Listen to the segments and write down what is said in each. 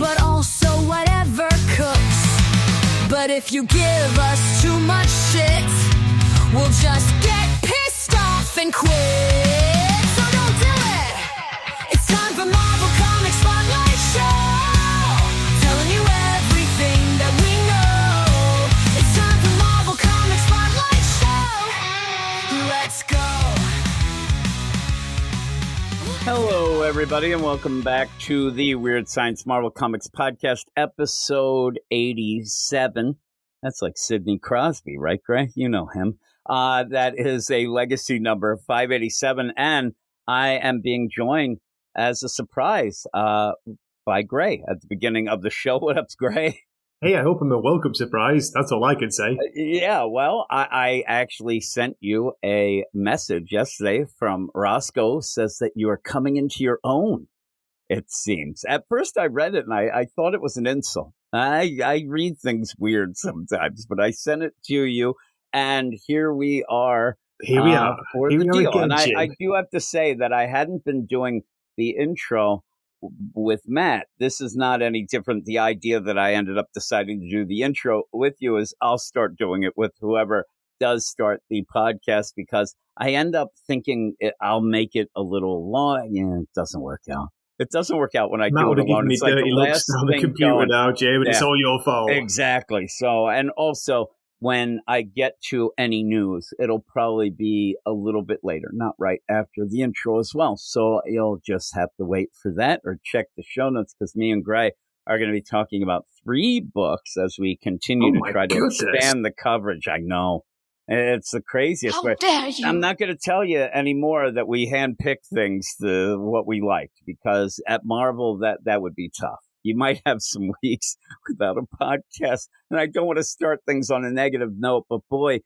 but also whatever cooks. But if you give us too much shit, we'll just get pissed off and quit. So don't do it. It's time for Marvel Comics Spotlight Show, telling you everything that we know. It's time for Marvel Comics Spotlight Show. Let's go. Hello, everybody, and welcome back to the Weird Science Marvel Comics Podcast, episode 87. That's like Sidney Crosby, right, Gray? You know him. That is a legacy number, 587, and I am being joined as a surprise by Gray at the beginning of the show. What up, Gray? Hey, I hope I'm a welcome surprise. That's all I can say. Yeah, well, I actually sent you a message yesterday from Roscoe, says that you are coming into your own, it seems. At first I read it and I thought it was an insult. I read things weird sometimes, but I sent it to you, and here we are. Here we are. For Here the we are deal. again, And Jim. I do have to say that I hadn't been doing the intro with Matt. This is not any different. The idea that I ended up deciding to do the intro with you is I'll start doing it with whoever does start the podcast, because I end up thinking I'll make it a little long. Yeah, it doesn't work out. It doesn't work out when I Matt do would it have given alone. me It's like dirty the looks last on the thing computer going. now, Jim, and it's Yeah. all your fault. Exactly. So, and also when I get to any news, it'll probably be a little bit later, not right after the intro as well. So you'll just have to wait for that or check the show notes, because me and Gray are going to be talking about 3 books as we continue Oh to my try to goodness. expand the coverage. I know. It's the craziest How way. dare you? I'm not going to tell you anymore that we handpick things to what we liked, because at Marvel, that would be tough. You might have some weeks without a podcast, and I don't want to start things on a negative note, but boy,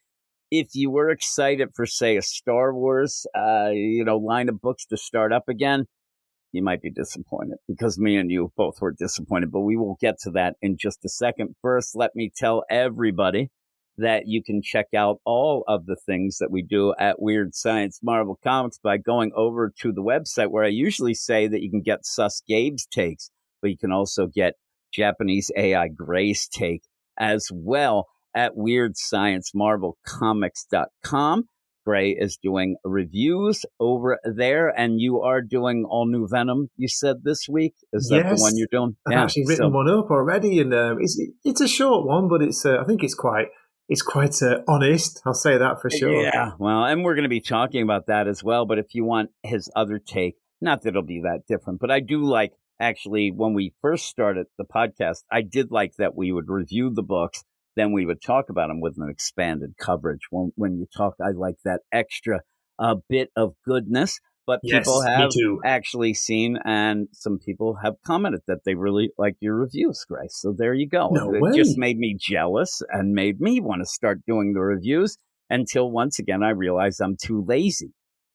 if you were excited for, say, a Star Wars, line of books to start up again, you might be disappointed, because me and you both were disappointed, but we will get to that in just a second. First, let me tell everybody that you can check out all of the things that we do at Weird Science Marvel Comics by going over to the website, where I usually say that you can get Sus Gabe's takes, but you can also get Japanese AI Gray's take as well at WeirdScienceMarvelComics.com. Gray is doing reviews over there, and you are doing all new Venom, you said, this week. Is that the one you're doing? I've actually written one up already, and it's a short one, but it's I think it's quite honest. I'll say that for sure. Yeah, well, and we're going to be talking about that as well. But if you want his other take, not that it'll be that different, but I do like, actually, when we first started the podcast, I did like that we would review the books, then we would talk about them with an expanded coverage. When you talk, I like that extra bit of goodness. But people Yes, me have too. actually seen, and some people have commented that they really like your reviews, Grace. So there you go. No It way. just made me jealous and made me want to start doing the reviews, until once again I realized I'm too lazy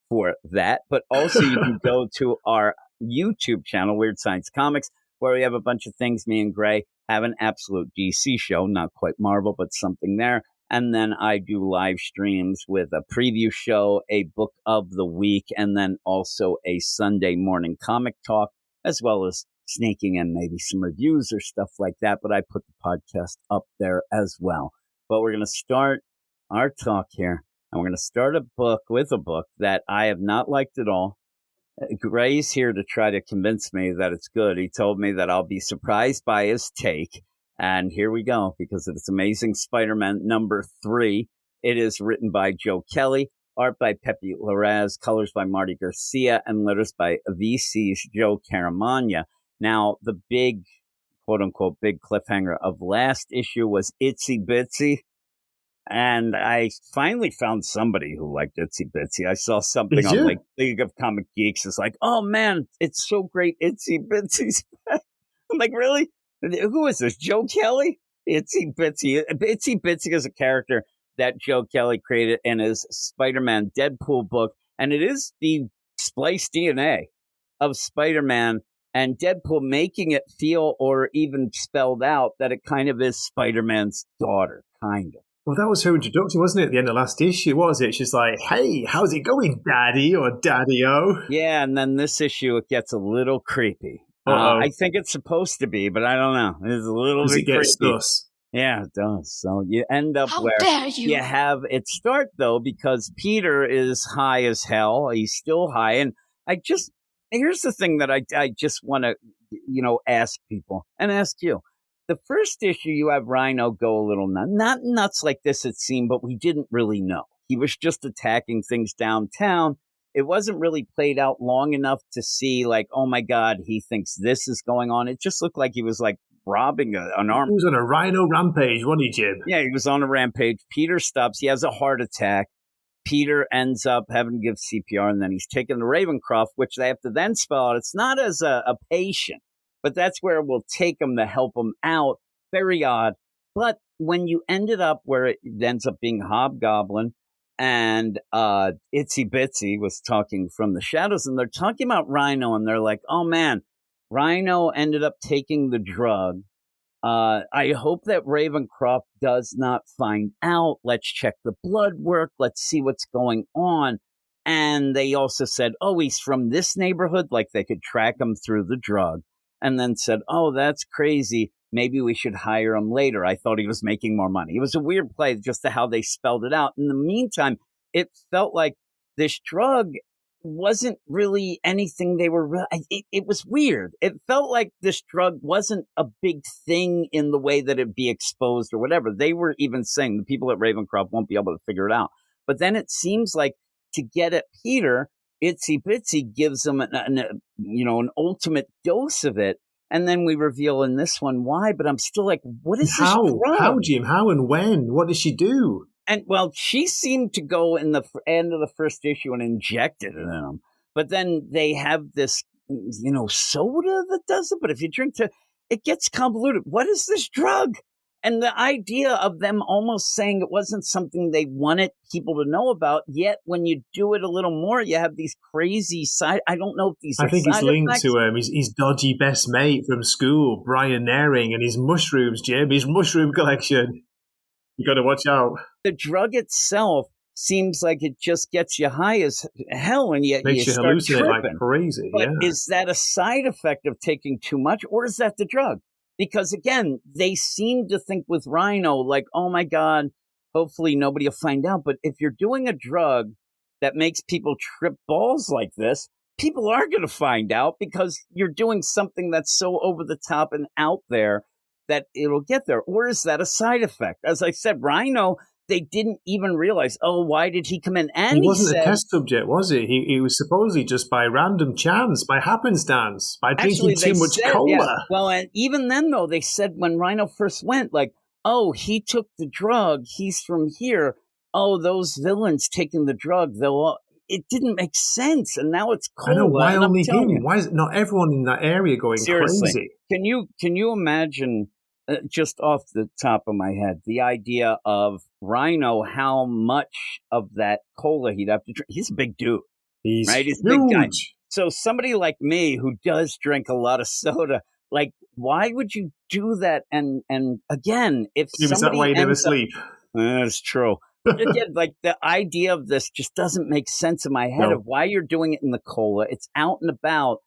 for that. But also you can go to our YouTube channel, Weird Science Comics, where we have a bunch of things. Me and Gray have an absolute DC show, not quite Marvel, but something there. And then I do live streams with a preview show, a book of the week, and then also a Sunday morning comic talk, as well as sneaking in maybe some reviews or stuff like that. But I put the podcast up there as well. But we're going to start our talk here, and we're going to start a book that I have not liked at all. Gray's here to try to convince me that it's good. He told me that I'll be surprised by his take. And here we go, because it's Amazing Spider-Man number 3. It is written by Joe Kelly, art by Pepe Larraz, colors by Marty Garcia, and letters by VC's Joe Caramagna. Now, the big, quote-unquote, big cliffhanger of last issue was Itsy Bitsy. And I finally found somebody who liked Itsy Bitsy. I saw something Did on you? like League of Comic Geeks. It's like, oh man, it's so great. Itsy Bitsy's back. I'm like, really? Who is this? Joe Kelly? Itsy Bitsy. Itsy Bitsy is a character that Joe Kelly created in his Spider-Man Deadpool book. And it is the spliced DNA of Spider-Man and Deadpool, making it feel, or even spelled out, that it kind of is Spider-Man's daughter, kind of. Well, that was her introduction, wasn't it, at the end of last issue? What was it? She's like, hey, how's it going, Daddy or Daddy-O? Yeah, and then this issue, it gets a little creepy. Uh-oh. I think it's supposed to be, but I don't know. It's a little Does bit it get creepy. sus? Yeah, it does. So you end up How where dare you? you have it start, though, because Peter is high as hell. He's still high. And here's the thing that I just want to, ask people and ask you. The first issue, you have Rhino go a little nuts. Not nuts like this, it seemed, but we didn't really know. He was just attacking things downtown. It wasn't really played out long enough to see, like, oh my God, he thinks this is going on. It just looked like he was like robbing an arm. He was on a rhino rampage, wasn't he, Jim? Yeah, he was on a rampage. Peter stops. He has a heart attack. Peter ends up having to give CPR, and then he's taken to Ravencroft, which they have to then spell out. It's not as a patient, but that's where we'll take him to help him out. Very odd. But when you ended up where it ends up being Hobgoblin, and Itsy Bitsy was talking from the shadows, and they're talking about Rhino, and they're like, oh man, Rhino ended up taking the drug. I hope that Ravencroft does not find out. Let's check the blood work. Let's see what's going on. And they also said, oh, he's from this neighborhood, like they could track him through the drug. And then said, oh, that's crazy. Maybe we should hire him later. I thought he was making more money. It was a weird play just to how they spelled it out. In the meantime, it felt like this drug wasn't really anything they were. It was weird. It felt like this drug wasn't a big thing in the way that it'd be exposed or whatever. They were even saying the people at Ravencroft won't be able to figure it out. But then it seems like to get at Peter, Itsy Bitsy gives him an ultimate dose of it. And then we reveal in this one why, but I'm still like, what is this drug? How, Jim? How and when? What did she do? And, well, she seemed to go in the end of the first issue and inject it in them. But then they have this, soda that does it. But if you drink it gets convoluted. What is this drug? And the idea of them almost saying it wasn't something they wanted people to know about, yet when you do it a little more, you have these crazy I don't know if these are I think it's linked effects. to his dodgy best mate from school, Brian Naring, and his mushrooms, Jim, his mushroom collection. You got to watch out. The drug itself seems like it just gets you high as hell, and yet Makes you start hallucinate tripping. like crazy. But yeah. is that a side effect of taking too much, or is that the drug? Because again, they seem to think with Rhino, like, oh my God, hopefully nobody will find out. But if you're doing a drug that makes people trip balls like this, people are going to find out because you're doing something that's so over the top and out there that it'll get there. Or is that a side effect? As I said, Rhino, they didn't even realize, oh, why did he come in? And he wasn't a test subject, was he? He was supposedly just by random chance, by happenstance, by drinking too much cola. Yeah. Well, and even then, though, they said when Rhino first went, like, oh, he took the drug. He's from here. Oh, those villains taking the drug. It didn't make sense. And now it's cola. I know, why only him? You, why is it not everyone in that area going seriously, crazy? Can you imagine, just off the top of my head, the idea of Rhino, how much of that cola he'd have to drink? He's a big dude. He's right? He's huge. a big guy. So somebody like me who does drink a lot of soda, like, why would you do that? And again, if Is that why you never sleep? That's true. But again, like, the idea of this just doesn't make sense in my head of why you're doing it in the cola. It's out and about,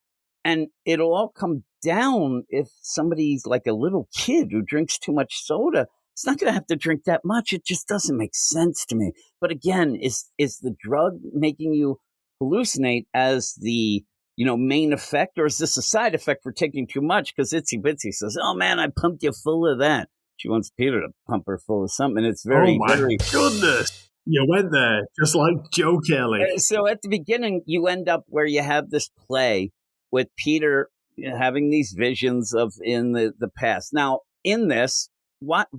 and it'll all come down if somebody's like a little kid who drinks too much soda. It's not going to have to drink that much. It just doesn't make sense to me. But again, is the drug making you hallucinate as the main effect, or is this a side effect for taking too much? Because Itsy Bitsy says, "Oh man, I pumped you full of that." She wants Peter to pump her full of something. It's very, oh my very goodness. You went there, just like Joe Kelly. So at the beginning, you end up where you have this play with Peter having these visions of in the past. Now, in this, why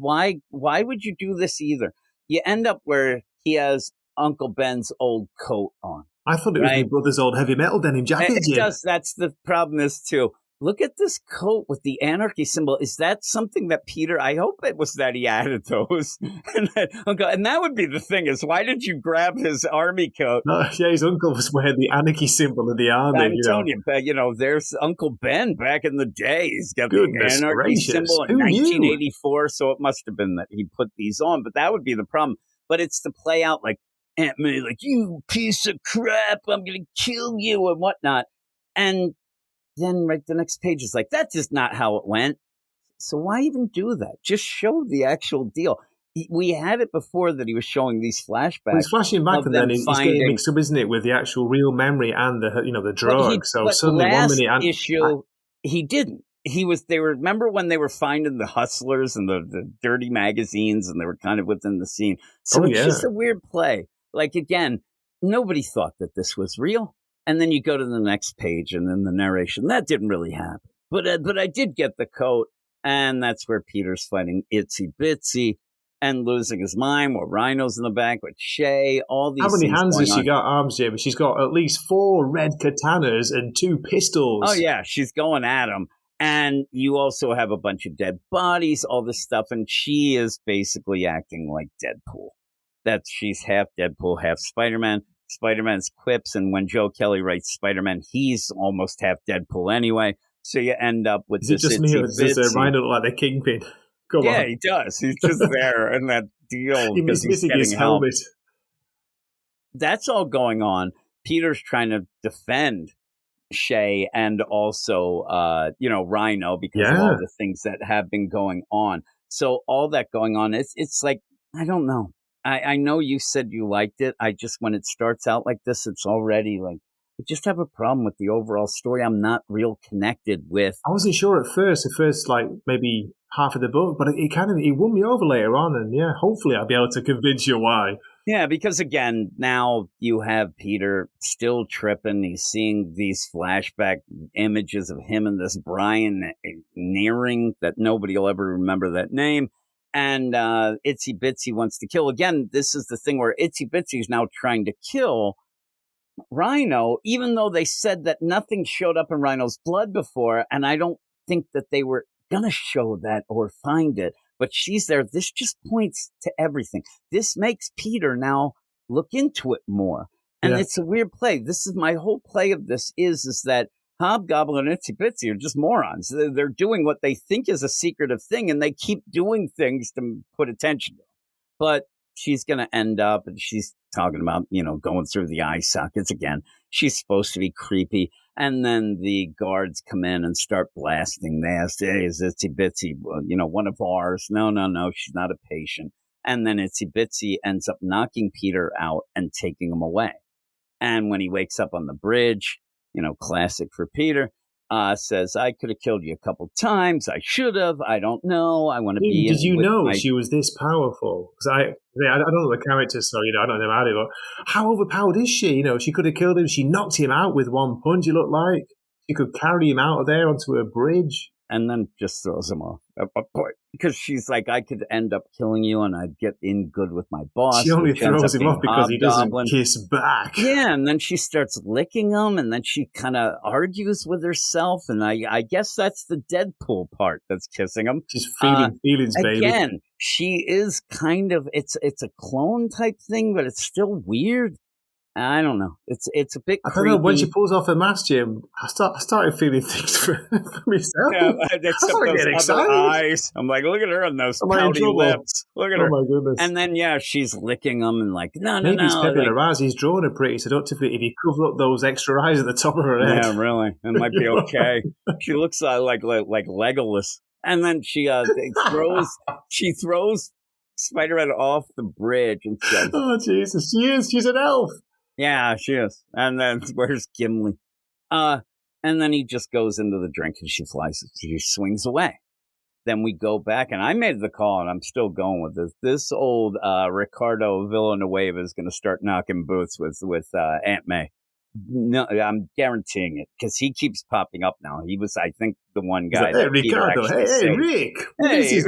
would you do this either? You end up where he has Uncle Ben's old coat on. I thought it was my brother's old heavy metal denim jacket. It does. That's the problem is too. Look at this coat with the anarchy symbol. Is that something that Peter, I hope it was that he added those. And that would be the thing is, why did you grab his army coat? No, yeah, his uncle was wearing the anarchy symbol of the army. I'm telling you, there's Uncle Ben back in the day. He's got Goodness the anarchy gracious. symbol in 1984, so it must have been that he put these on. But that would be the problem. But it's to play out like, Aunt May, like, you piece of crap, I'm going to kill you and whatnot. And then right the next page is like, that's just not how it went. So why even do that? Just show the actual deal. We had it before that he was showing these flashbacks. Well, he's flashing back, of and them then he's finding- getting mixed up, isn't it, with the actual real memory and the drug. So but suddenly last 1 minute issue, he didn't. They were, remember when they were finding the hustlers and the dirty magazines, and they were kind of within the scene. So it's just a weird play. Like, again, nobody thought that this was real. And then you go to the next page, and then the narration, that didn't really happen. But I did get the coat, and that's where Peter's fighting Itsy Bitsy and losing his mind, while Rhino's in the back with Shay, all these. How many things hands going has she on. got, arms, Jim? She's got at least 4 red katanas and 2 pistols. Oh, yeah, she's going at him. And you also have a bunch of dead bodies, all this stuff, and she is basically acting like Deadpool. She's half Deadpool, half Spider-Man. Spider-Man's quips, and when Joe Kelly writes Spider-Man, he's almost half Deadpool anyway. So you end up with Is this. it just me, or does Rhino look like the Kingpin? Come on. He does. He's just there in that deal. He's missing his help. helmet. That's all going on. Peter's trying to defend Shay and also, Rhino, because of all the things that have been going on. So all that going on, it's like, I don't know. I know you said you liked it. When it starts out like this, it's already like, I just have a problem with the overall story. I'm not real connected with. I wasn't sure at first. The first, like, maybe half of the book, but it won me over later on, and hopefully I'll be able to convince you why. Yeah, because again, now you have Peter still tripping. He's seeing these flashback images of him and this Brian Nearing that nobody will ever remember that name. And Itsy Bitsy wants to kill. Again, this is the thing where Itsy Bitsy is now trying to kill Rhino, even though they said that nothing showed up in Rhino's blood before. And I don't think that they were going to show that or find it. But she's there. This just points to everything. This makes Peter now look into it more. And it's a weird play. This is my whole play of this is that Hobgoblin and Itsy Bitsy are just morons. They're doing what they think is a secretive thing, and they keep doing things to put attention to them. But she's going to end up, and she's talking about, going through the eye sockets again. She's supposed to be creepy. And then the guards come in and start blasting. They ask, hey, is Itsy Bitsy, one of ours? No, she's not a patient. And then Itsy Bitsy ends up knocking Peter out and taking him away. And when he wakes up on the bridge, classic for Peter, says, I could have killed you a couple times. I should have. I don't know. I want to be. Did you know she was this powerful? Because I don't know the character, so I don't know about it. But how overpowered is she? She could have killed him. She knocked him out with one punch. It looked like she could carry him out of there onto a bridge, and then just throws him off. Because she's like, I could end up killing you, and I'd get in good with my boss. She only throws him off because he doesn't kiss back. Yeah, and then she starts licking him, and then she kind of argues with herself, and I guess that's the Deadpool part that's kissing him. She's feeling feelings, baby. Again, she is kind of, it's a clone type thing, but it's still weird. I don't know. It's a bit creepy. I don't know. When she pulls off her mask, Jim, I started feeling things for myself. Yeah, I except started getting excited. Eyes. I'm like, look at her on those pouty lips. Look at her. Oh my goodness. And then she's licking them and like, no. Maybe he's pepping her eyes. He's drawn her pretty seductively. If you cover up those extra eyes at the top of her head. Yeah, really. It might be okay. She looks like Legolas. And then she throws Spider-Man off the bridge and says, oh Jesus, she's an elf. Yeah, she is. And then where's Gimli? And then he just goes into the drink and she swings away. Then we go back, and I made the call, and I'm still going with this. This old Ricardo Villanueva is going to start knocking boots with Aunt May. No, I'm guaranteeing it, because he keeps popping up now. He was, I think, the one guy. Hey, Ricardo. Hey, Rick. Hey,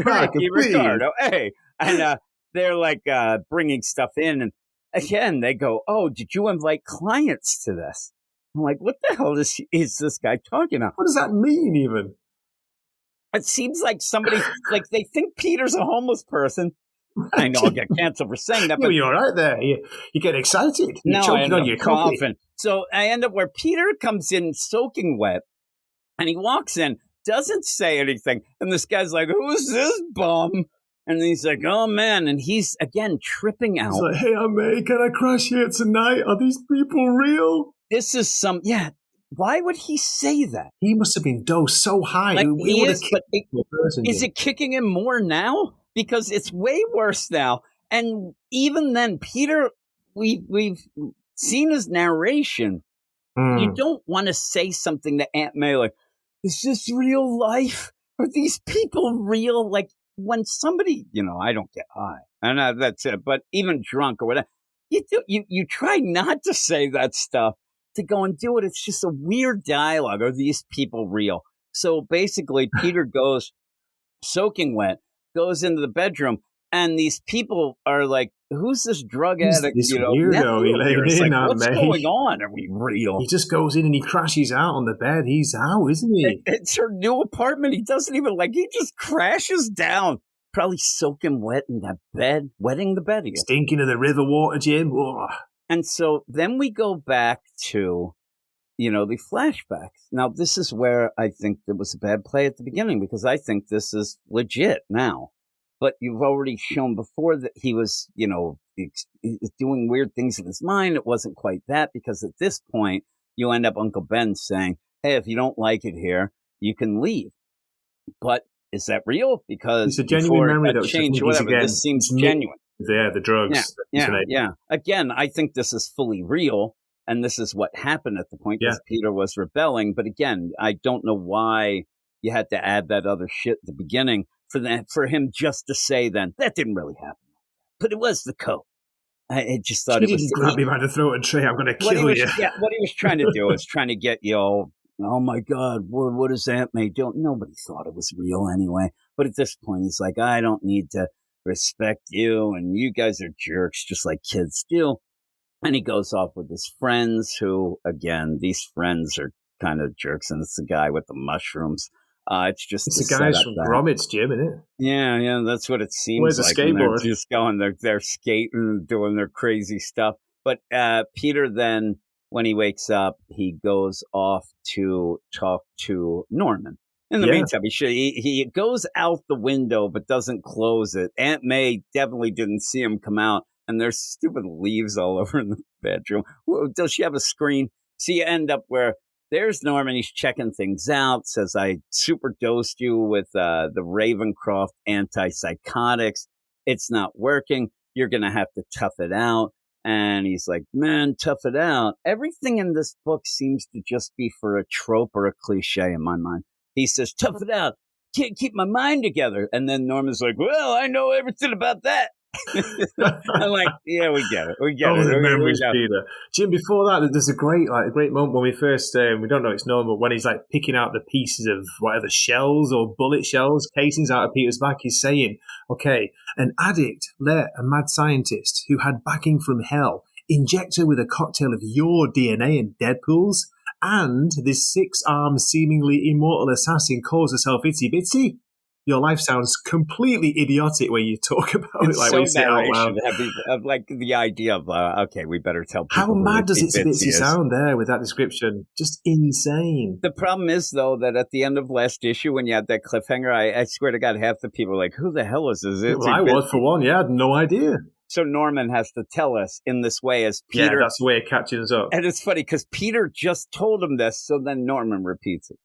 Ricardo. Hey. And they're like bringing stuff in, and again, they go, oh, did you invite clients to this? I'm like, what the hell is this guy talking about? What does that mean, even? It seems like somebody, like they think Peter's a homeless person. I know I'll get canceled for saying that. But you're all right there. You get excited. You're choking on your coffee. So I end up where Peter comes in soaking wet, and he walks in, doesn't say anything. And this guy's like, who's this bum? And he's like, oh, man. And he's, again, tripping out. He's like, hey, Aunt May, can I crash here tonight? Are these people real? This is why would he say that? He must have been dosed so high. Like, it he would is, have but kicked the person. is it kicking him more now? Because it's way worse now. And even then, Peter, we've seen his narration. You don't want to say something to Aunt May like, is this real life? Are these people real? Like, when somebody, I don't get high, and that's it. But even drunk or whatever, you try not to say that stuff, to go and do it. It's just a weird dialogue. Are these people real? So basically, Peter goes soaking wet, goes into the bedroom, and these people are like, "Who's this drug addict?" This weirdo, It's like, Aunt what's May. going on? Are we real? He just goes in and he crashes out on the bed. He's out, isn't he? It's her new apartment. He doesn't even he just crashes down. Probably soaking wet in that bed, wetting the bed again. Stinking of the river water, Jim. Ugh. And so then we go back to, the flashbacks. Now, this is where I think there was a bad play at the beginning, because I think this is legit now. But you've already shown before that he was, doing weird things in his mind. It wasn't quite that, because at this point, you end up Uncle Ben saying, hey, if you don't like it here, you can leave. But is that real? Because it's a genuine memory that changed, whatever. Again, this seems genuine. Yeah, the drugs. Yeah. Again, I think this is fully real, and this is what happened at the point because Peter was rebelling. But again, I don't know why you had to add that other shit at the beginning for him just to say then that didn't really happen. But it was the coke. I just thought it was. He didn't grab me by the throat and say, "I'm going to kill you." Yeah, what he was trying to do is trying to get you all. Oh my God, what is Aunt May doing? Nobody thought it was real anyway. But at this point, he's like, I don't need to respect you, and you guys are jerks, just like kids do. And he goes off with his friends, who, again, these friends are kind of jerks, and it's the guy with the mushrooms. It's the guys from Gromit's, Jim, isn't it? Yeah, that's what it seems Where's like. The skateboard? They're just going, they're skating, doing their crazy stuff. But Peter then, when he wakes up, he goes off to talk to Norman. In the meantime, he goes out the window but doesn't close it. Aunt May definitely didn't see him come out, and there's stupid leaves all over in the bedroom. Does she have a screen? So you end up where there's Norman. He's checking things out, says, I super dosed you with the Ravencroft antipsychotics. It's not working. You're going to have to tough it out. And he's like, man, tough it out. Everything in this book seems to just be for a trope or a cliche in my mind. He says, tough it out. Can't keep my mind together. And then Norman's like, well, I know everything about that. I'm like, yeah, we get it. The memories, Peter. Jim, before that, there's a great moment when we first, we don't know it's Norman, but when he's like picking out the pieces of whatever shells or bullet shells, casings out of Peter's back, he's saying, okay, an addict let a mad scientist who had backing from hell inject her with a cocktail of your DNA and Deadpool's, and this 6-armed, seemingly immortal assassin calls herself Itsy Bitsy. Your life sounds completely idiotic when you talk about it, like when you say it out loud. Of like the idea of, okay, we better tell people. How mad does Itsy Bitsy sound there with that description? Just insane. The problem is, though, that at the end of last issue, when you had that cliffhanger, I swear to God, half the people were like, who the hell is this? Well, I was, for one, I had no idea. So Norman has to tell us in this way as Peter. Yeah, that's the way it catches up. And it's funny because Peter just told him this, so then Norman repeats it.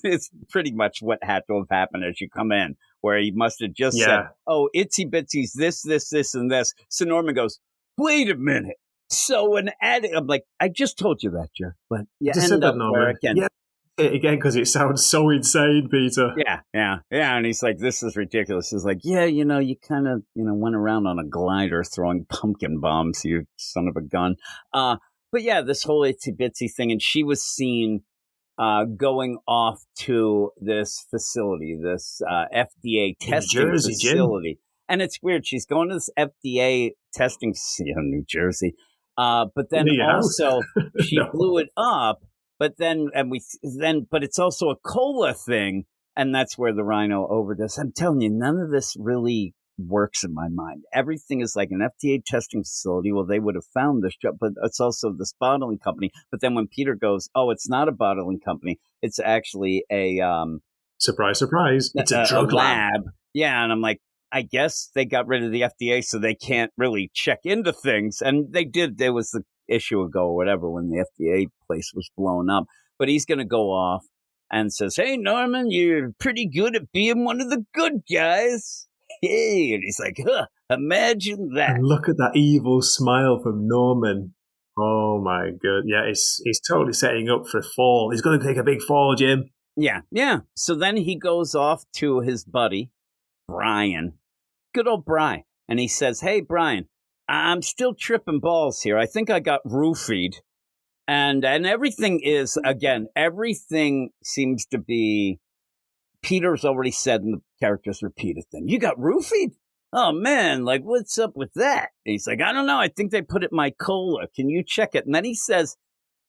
It's pretty much what had to have happened as you come in, where he must have just said, oh, Itsy Bitsy's this, and this. So Norman goes, wait a minute. So an addict, I'm like, I just told you that, Jer. But you end up where again. Yeah. Again, because it sounds so insane, Peter. Yeah. And he's like, this is ridiculous. He's like, yeah, you kind of, went around on a glider throwing pumpkin bombs, you son of a gun. But yeah, this whole Itsy Bitsy thing. And she was seen going off to this facility, this FDA testing facility. Jim. And it's weird. She's going to this FDA testing facility in New Jersey. But then also she blew it up. But then, but it's also a cola thing. And that's where the rhino overdose. I'm telling you, none of this really works in my mind. Everything is like an FDA testing facility. Well, they would have found this job, but it's also this bottling company. But then when Peter goes, oh, it's not a bottling company. It's actually a surprise. It's a drug lab. Yeah. And I'm like, I guess they got rid of the FDA, so they can't really check into things. And they did. There was the issue ago or whatever when the FDA place was blown up. But he's going to go off and says, "Hey, Norman, you're pretty good at being one of the good guys." Hey, and he's like, huh, imagine that. And look at that evil smile from Norman. Oh my god. Yeah, he's totally setting up for a fall. He's going to take a big fall, Jim. Yeah. So then he goes off to his buddy, Brian. Good old Brian. And he says, "Hey, Brian, I'm still tripping balls here. I think I got roofied." And everything is, again, everything seems to be, Peter's already said, and the characters repeat it then. "You got roofied? Oh, man, like, what's up with that?" And he's like, "I don't know. I think they put it in my cola. Can you check it?" And then he says,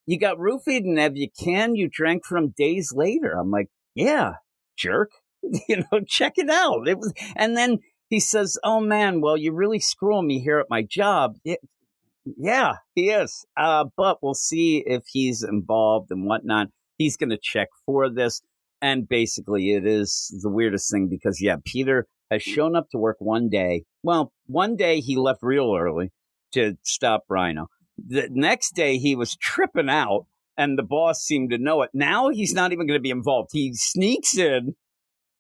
"You got roofied, and have you you drank from days later?" I'm like, "Yeah, jerk." Check it out. It was, and then he says, "Oh, man, well, you're really screwing me here at my job." Yeah, he is. But we'll see if he's involved and whatnot. He's going to check for this. And basically, it is the weirdest thing because, Peter has shown up to work one day. Well, one day he left real early to stop Rhino. The next day he was tripping out and the boss seemed to know it. Now he's not even going to be involved. He sneaks in,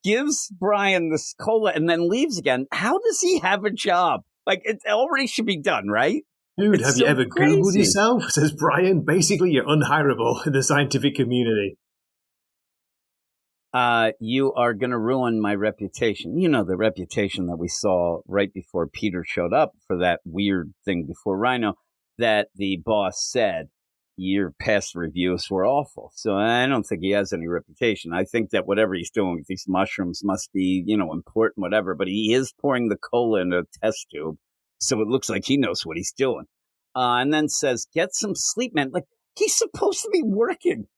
gives Brian this cola, and then leaves again. How does he have a job? Like, it already should be done, right? Dude, It's have so you ever crazy. Googled yourself? Says Brian. Basically, you're unhireable in the scientific community. You are going to ruin my reputation. You know, the reputation that we saw right before Peter showed up for that weird thing before Rhino, that the boss said your past reviews were awful. So I don't think he has any reputation. I think that whatever he's doing with these mushrooms must be, important, whatever. But he is pouring the cola in a test tube. So it looks like he knows what he's doing. And then says, "Get some sleep, man." Like, he's supposed to be working.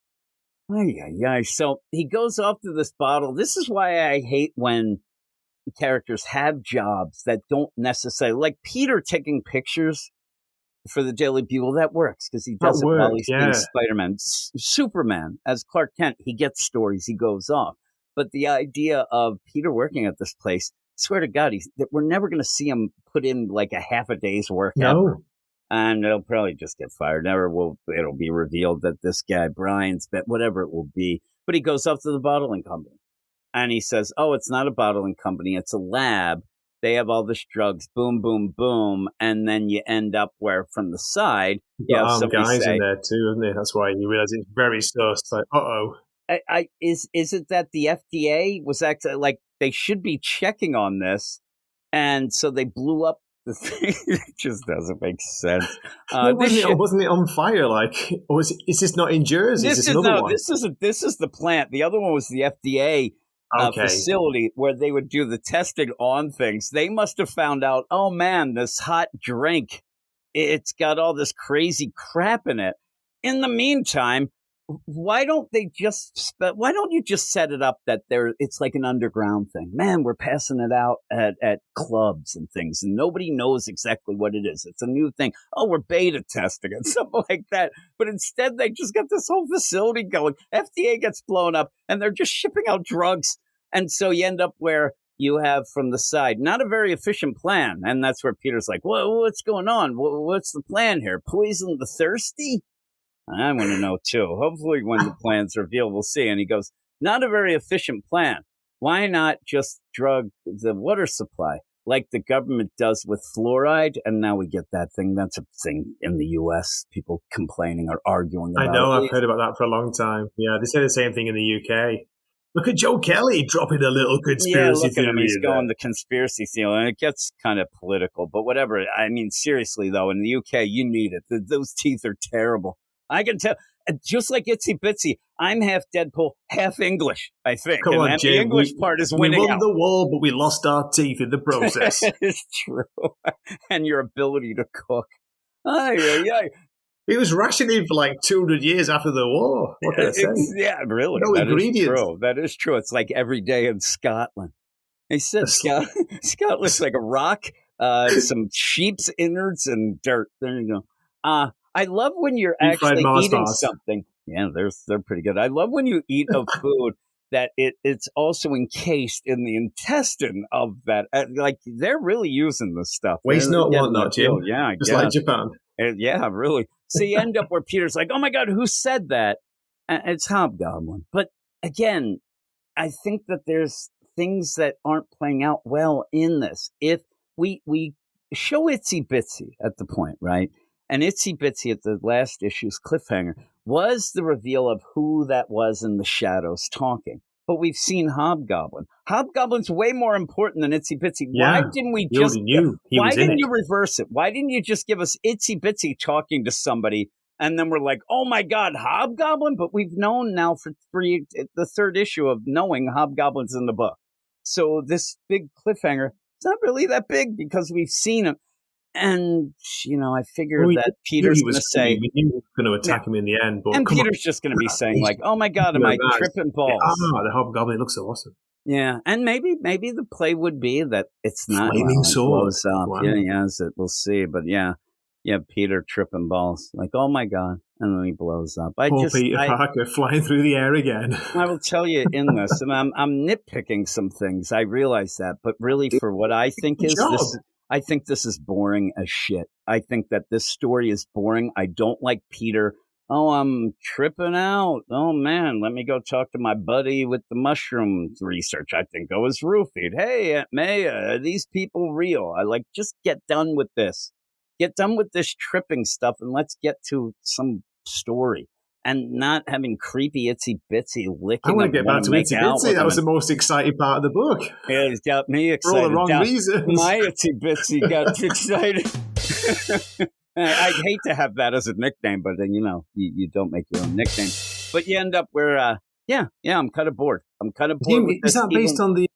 So he goes off to this bottle. This is why I hate when characters have jobs that don't necessarily, like Peter taking pictures for the Daily Bugle. That works because he does it while he's being Spider-Man. Superman as Clark Kent, he gets stories, he goes off. But the idea of Peter working at this place, I swear to God, we're never going to see him put in like a half a day's work ever. And they'll probably just get fired. It'll be revealed that this guy, Brian's bet, whatever it will be. But he goes up to the bottling company and he says, "Oh, it's not a bottling company. It's a lab. They have all this drugs, boom, boom, boom." And then you end up where from the side, you have some guys say, in there too, isn't there? That's why you realize it's very sus. Like, is it that the FDA was actually like, they should be checking on this. And so they blew up the thing. It just doesn't make sense. Wasn't it on fire? Like, or is this not in Jersey? This is the plant. The other one was the FDA facility where they would do the testing on things. They must have found out, oh man, this hot drink, it's got all this crazy crap in it. In the meantime, why don't you just set it up that it's like an underground thing? Man, we're passing it out at clubs and things, and nobody knows exactly what it is. It's a new thing. Oh, we're beta testing it, something like that. But instead, they just got this whole facility going. FDA gets blown up, and they're just shipping out drugs. And so you end up where you have from the side, not a very efficient plan. And that's where Peter's like, "Well, what's going on? What's the plan here? Poison the thirsty?" I want to know, too. Hopefully when the plan's revealed, we'll see. And he goes, "Not a very efficient plan. Why not just drug the water supply like the government does with fluoride?" And now we get that thing. That's a thing in the U.S. People complaining or arguing about. I know. I've heard about that for a long time. Yeah, they say the same thing in the UK. Look at Joe Kelly dropping a little conspiracy theory. Him. He's going the conspiracy theory, and it gets kind of political. But whatever. I mean, seriously, though, in the UK, you need it. Those teeth are terrible. I can tell, just like Itsy Bitsy, I'm half Deadpool, half English, I think. Come on, Jim. The English part is winning out. We won the war, but we lost our teeth in the process. It's true. And your ability to cook. He was rationing for like 200 years after the war. What can I say? Yeah, really. No ingredients. That is true. It's like every day in Scotland. He said Scotland looks like a rock, some sheep's innards, and dirt. There you go. I love when you're actually eating something. Yeah, they're pretty good. I love when you eat a food that it's also encased in the intestine of that. Like, they're really using this stuff. Waste not, want not, Jim. Yeah, I just guess. like Japan. Yeah, really. So you end up where Peter's like, "Oh my God, who said that?" It's Hobgoblin. But again, I think that there's things that aren't playing out well in this. If we show Itsy Bitsy at the point, right? And Itsy Bitsy at the last issue's cliffhanger was the reveal of who that was in the shadows talking. But we've seen Hobgoblin. Hobgoblin's way more important than Itsy Bitsy. Yeah, Why didn't we you just? already knew he Why was in didn't it. you reverse it? Why didn't you just give us Itsy Bitsy talking to somebody, and then we're like, oh my God, Hobgoblin? But we've known now for the third issue of knowing Hobgoblin's in the book. So this big cliffhanger, it's not really that big because we've seen him. And, I figure Well, that Peter's going to say, we knew he was going to attack him in the end. But and come Peter's just going to be saying like, oh my God, am I tripping balls? The Hobgoblin looks so awesome. Yeah, and maybe the play would be that it's not Flaming sword. Blows up. Wow. Yeah, we'll see. But yeah, Peter tripping balls, like oh my God, and then he blows up. Poor Peter Parker flying through the air again. I will tell you in this, and I'm nitpicking some things. I realize that, but really, for what I think is this, I think this is boring as shit. I think that this story is boring. I don't like Peter. Oh, I'm tripping out. Oh, man, let me go talk to my buddy with the mushroom research. I think I was roofied. Hey, Aunt May, are these people real? Just get done with this. Get done with this tripping stuff, and let's get to some story. And not having creepy Itsy Bitsy licking. I want to get back to Itsy Bitsy. That was the most exciting part of the book. Yeah, it's got me excited. For all the wrong reasons. My Itsy Bitsy got excited. I'd hate to have that as a nickname, but then, you don't make your own nickname. But you end up where, I'm kind of bored. I'm kind of bored with this. Is that based on the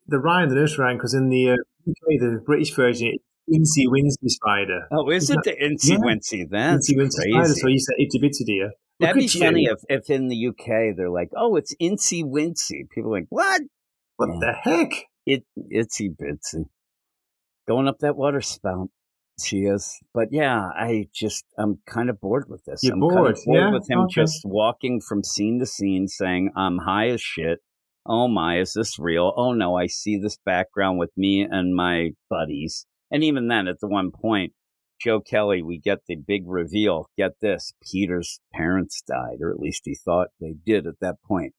Ryan, the nursery rhyme? Because in the UK, the British version, it's Incy Wincy Spider. Oh, is it the Incy Wincy? That's Incy Wincy crazy. Spider, so you said Itsy Bitsy, dear. That'd be funny if in the UK they're like, oh, it's Incy Wincy. People are like, what? What the heck? Itsy Bitsy. Going up that water spout. She is. But yeah, I'm kind of bored with this. I'm bored. Kind of bored with him just walking from scene to scene saying, I'm high as shit. Oh my, is this real? Oh no, I see this background with me and my buddies. And even then, at the one point, Joe Kelly, we get the big reveal. Get this, Peter's parents died, or at least he thought they did at that point.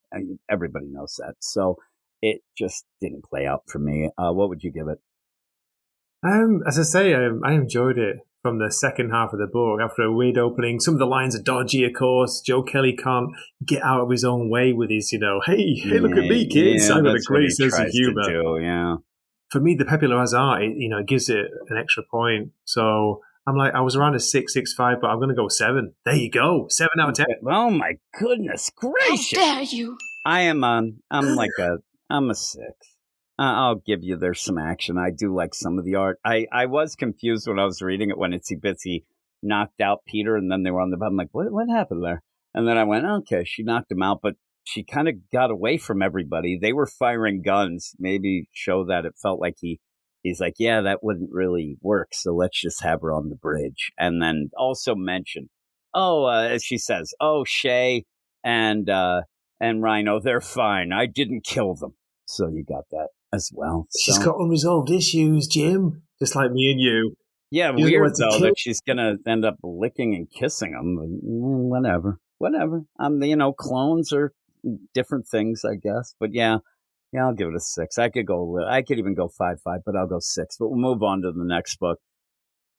Everybody knows that. So it just didn't play out for me. What would you give it? As I say, I enjoyed it from the second half of the book. After a weird opening, some of the lines are dodgy, of course. Joe Kelly can't get out of his own way with his, hey, look at me, kids. I've got a great sense of humor. Yeah. For me, the Popularized art, it gives it an extra point. So I'm like, I was around a 6.65, but I'm going to go 7. There you go, 7 out of 10. Oh my goodness gracious! How dare you? I'm a 6. I'll give you there's some action. I do like some of the art. I was confused when I was reading it when Itsy Bitsy knocked out Peter and then they were on the bottom. I'm like, what happened there? And then I went, okay, she knocked him out, but she kind of got away from everybody. They were firing guns. Maybe show that it felt like he's like, yeah, that wouldn't really work. So let's just have her on the bridge. And then also mention, as she says, Shay and Rhino, they're fine. I didn't kill them. So you got that as well. She's got unresolved issues, Jim, just like me and you. Yeah, weird though that she's gonna end up licking and kissing him. Whatever. Clones are different things, I guess. But yeah, I'll give it a 6. I could even go 5.5, but I'll go 6. But we'll move on to the next book.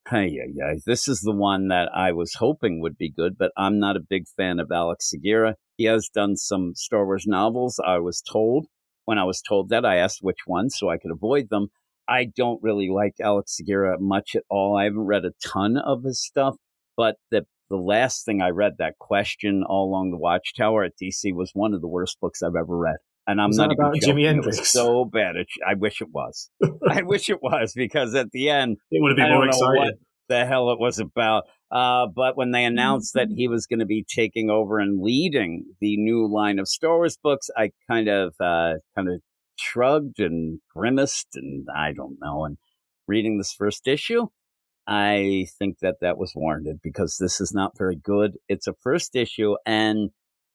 Hey. This is the one that I was hoping would be good, but I'm not a big fan of Alex Segura. He has done some Star Wars novels, I was told. When I was told that, I asked which ones so I could avoid them. I don't really like Alex Segura much at all. I haven't read a ton of his stuff, but the last thing I read, that Question All Along the Watchtower at DC, was one of the worst books I've ever read. And I'm not even joking. Jimi Hendrix? It was so bad. I wish it was. I wish it was, because at the end, it would have been more exciting. What the hell it was about. But when they announced that he was going to be taking over and leading the new line of Star Wars books, I kind of shrugged and grimaced, and I don't know. And reading this first issue, I think that was warranted, because this is not very good. It's a first issue, and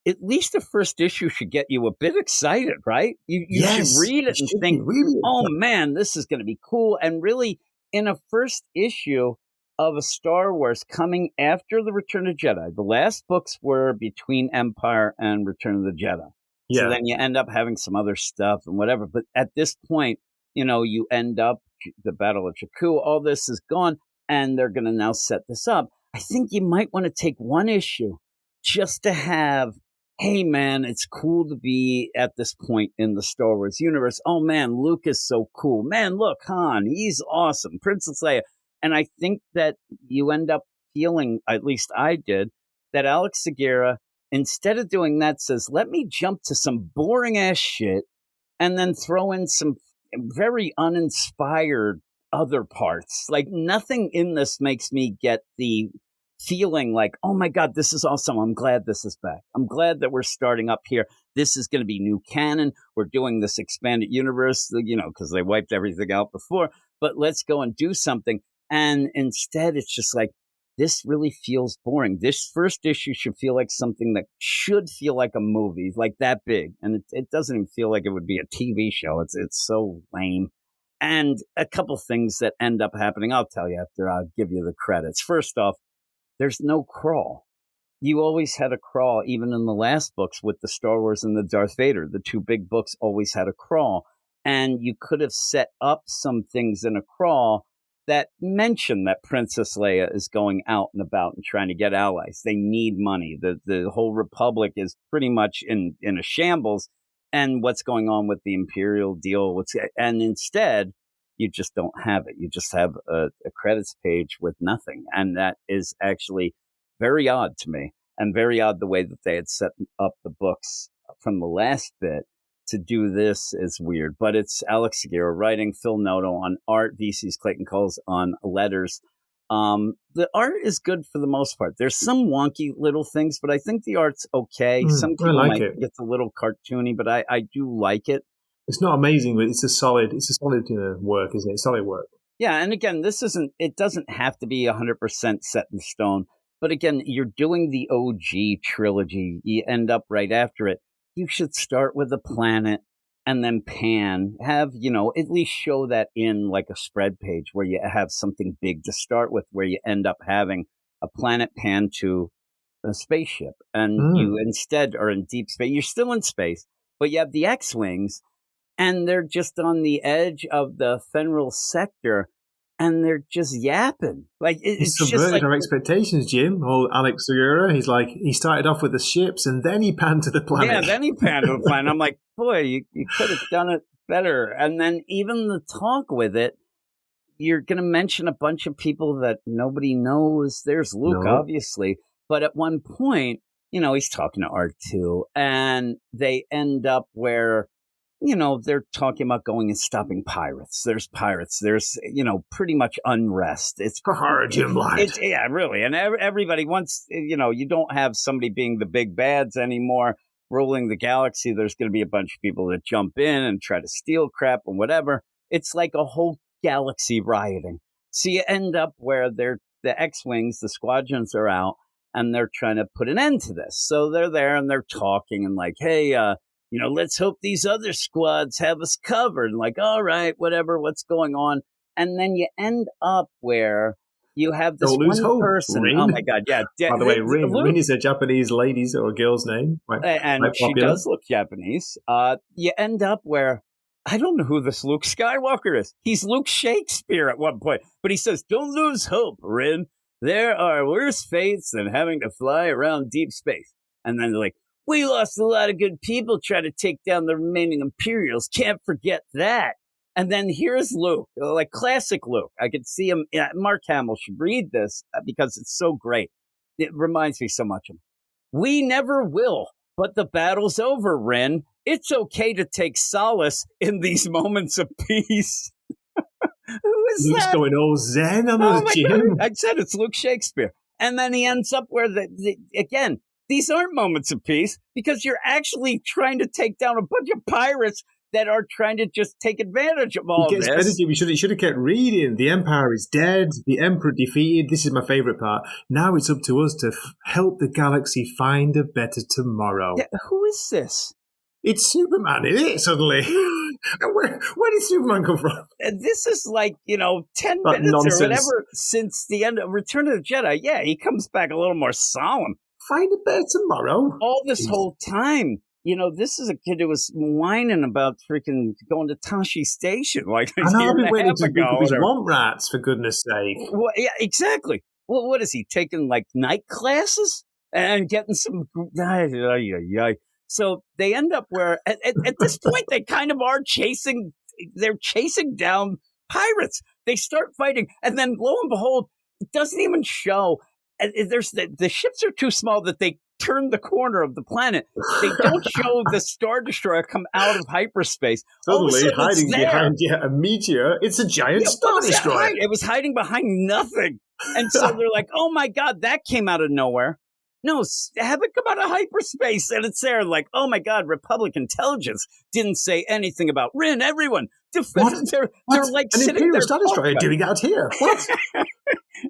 at least the first issue should get you a bit excited, right? You should read it and think, oh man, this is going to be cool. And really, in a first issue, of a Star Wars coming after the Return of the Jedi. The last books were between Empire and Return of the Jedi. Yeah. So then you end up having some other stuff and whatever. But at this point, you end up the Battle of Jakku, all this is gone, and they're going to now set this up. I think you might want to take one issue just to have, hey, man, it's cool to be at this point in the Star Wars universe. Oh, man, Luke is so cool. Man, look, Han, he's awesome. Princess Leia. And I think that you end up feeling, at least I did, that Alex Segura, instead of doing that, says, let me jump to some boring ass shit and then throw in some very uninspired other parts. Like, nothing in this makes me get the feeling like, oh my God, this is awesome. I'm glad this is back. I'm glad that we're starting up here. This is going to be new canon. We're doing this expanded universe, because they wiped everything out before, but let's go and do something. And instead, it's just like, this really feels boring. This first issue should feel like something that should feel like a movie, like that big. And it doesn't even feel like it would be a TV show. It's so lame. And a couple things that end up happening, I'll tell you after I'll give you the credits. First off, there's no crawl. You always had a crawl, even in the last books with the Star Wars and the Darth Vader. The two big books always had a crawl. And you could have set up some things in a crawl that mention that Princess Leia is going out and about and trying to get allies. They need money. The whole Republic is pretty much in a shambles. And what's going on with the Imperial deal? And instead, you just don't have it. You just have a credits page with nothing. And that is actually very odd to me, and very odd the way that they had set up the books from the last bit. To do this is weird, but it's Alex Segura writing, Phil Noto on art, VC's Clayton Coles on letters. The art is good for the most part. There's some wonky little things, but I think the art's okay. Some people might get a little cartoony, but I do like it. It's not amazing, but it's a solid work, isn't it? Solid work. Yeah, and again, it doesn't have to be 100% set in stone. But again, you're doing the OG trilogy. You end up right after it. You should start with a planet and then pan. Have, at least show that in like a spread page where you have something big to start with, where you end up having a planet pan to a spaceship. And you instead are in deep space. You're still in space, but you have the X-Wings. And they're just on the edge of the Fenrir sector, and they're just yapping. Like it's subverted just our expectations, Jim. Old Alex Segura, he started off with the ships, and then he panned to the planet. Yeah, then he panned to the planet. I'm like, boy, you could have done it better. And then even the talk with it, you're going to mention a bunch of people that nobody knows. There's Luke, obviously, but at one point, he's talking to R2, and they end up where. They're talking about going and stopping pirates. There's pirates. There's, pretty much unrest. It's Jim Light. Yeah, really. And everybody wants, you don't have somebody being the big bads anymore, ruling the galaxy. There's going to be a bunch of people that jump in and try to steal crap and whatever. It's like a whole galaxy rioting. So you end up where the X-Wings, the squadrons are out, and they're trying to put an end to this. So they're there and they're talking and like, hey, let's hope these other squads have us covered. And like, all right, whatever, what's going on? And then you end up where you have this one person. Rin. Oh my God, yeah. By the way, Rin is a Japanese lady's or a girl's name. And she does look Japanese. You end up where, I don't know who this Luke Skywalker is. He's Luke Shakespeare at one point. But he says, don't lose hope, Rin. There are worse fates than having to fly around deep space. And then they're like, we lost a lot of good people trying to take down the remaining Imperials. Can't forget that. And then here's Luke, like classic Luke. I could see him. Mark Hamill should read this because it's so great. It reminds me so much of him. We never will, but the battle's over, Ren. It's okay to take solace in these moments of peace. Who is Luke's that? Going all zen on us, Jim. God. I said it's Luke Shakespeare. And then he ends up where, again, these aren't moments of peace because you're actually trying to take down a bunch of pirates that are trying to just take advantage of all this. We should have kept reading. The Empire is dead. The Emperor defeated. This is my favorite part. Now it's up to us to help the galaxy find a better tomorrow. Yeah, who is this? It's Superman, isn't it, suddenly? Where did Superman come from? And this is like, 10 That minutes nonsense. or whatever since the end of Return of the Jedi. Yeah, he comes back a little more solemn. Find a bear tomorrow. All this whole time, this is a kid who was whining about freaking going to Tashi Station like a I know, year I've been and a waiting half to pick ago. up his or- womp rats, for goodness sake. Well, yeah, exactly. Well, what is he taking, like night classes and getting some? So they end up where at this point they kind of are chasing. They're chasing down pirates. They start fighting, and then lo and behold, it doesn't even show. There's the ships are too small that they turn the corner of the planet. They don't show the Star Destroyer come out of hyperspace. All of a Suddenly, sudden, it's hiding there. behind a meteor, it's a giant Yeah, Star what was that Destroyer. hiding? It was hiding behind nothing. And so they're like, oh my God, that came out of nowhere. No, have it come out of hyperspace. And it's there like, oh my God, Republic intelligence didn't say anything about Rin. Everyone, they're like An sitting Imperial there. Star Destroyer doing out here. What?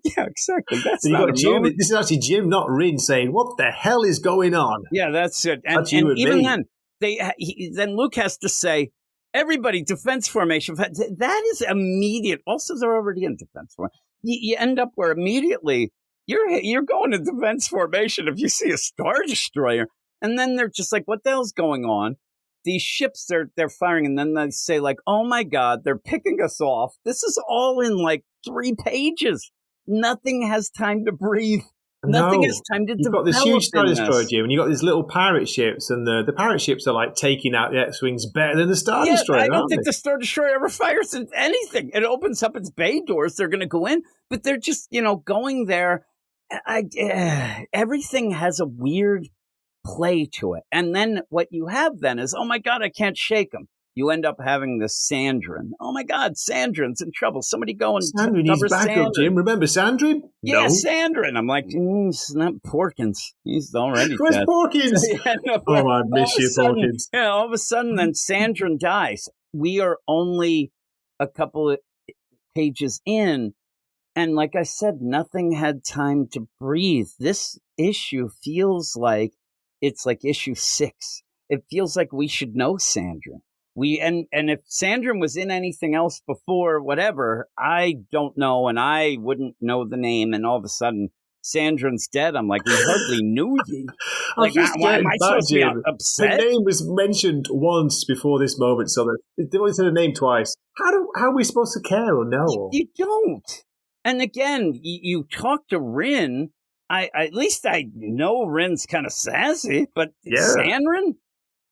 Yeah, exactly. That's So you not got a Jim. moment. This is actually Jim, not Rin, saying, "What the hell is going on?" Yeah, that's it. And, That's you and even me. then, then Luke has to say, everybody, defense formation. That is immediate. Also, they're already in defense formation. You end up where immediately you're going to defense formation if you see a Star Destroyer. And then they're just like, what the hell's going on? These ships, they're firing. And then they say like, oh my God, they're picking us off. This is all in like 3 pages. Nothing has time to breathe. Nothing has time to You've develop. got this huge Star in Destroyer, this. Jim, and you've got these little pirate ships, and the pirate ships are like taking out the X-Wings better than the Star Destroyer, I don't aren't think they? the Star Destroyer ever fires at anything. It opens up its bay doors. They're going to go in, but they're just, going there. Everything has a weird play to it. And then what you have then is, oh my God, I can't shake them. You end up having the Sandrin. Oh my God, Sandrin's in trouble. Somebody go and Sandrin, he's cover back Sandrin. up, Jim. Remember Sandrin? Yeah, No. Sandrin. I'm like, it's not Porkins. He's already Where's dead. Porkins? Yeah, no, Oh, I all miss of a you, sudden- Porkins. Yeah, all of a sudden, then Sandrin dies. We are only a couple of pages in, and like I said, nothing had time to breathe. This issue feels like it's like issue 6. It feels like we should know Sandrin. And if Sandrin was in anything else before, whatever, I don't know, and I wouldn't know the name. And all of a sudden, Sandrin's dead. I'm like, we hardly knew ye. Like, why am I supposed to be Jim. upset? The name was mentioned once before this moment, so they've only said the name twice. How are we supposed to care or know? You don't. And again, you talk to Rin. At least I know Rin's kind of sassy, but Yeah. Sandrin?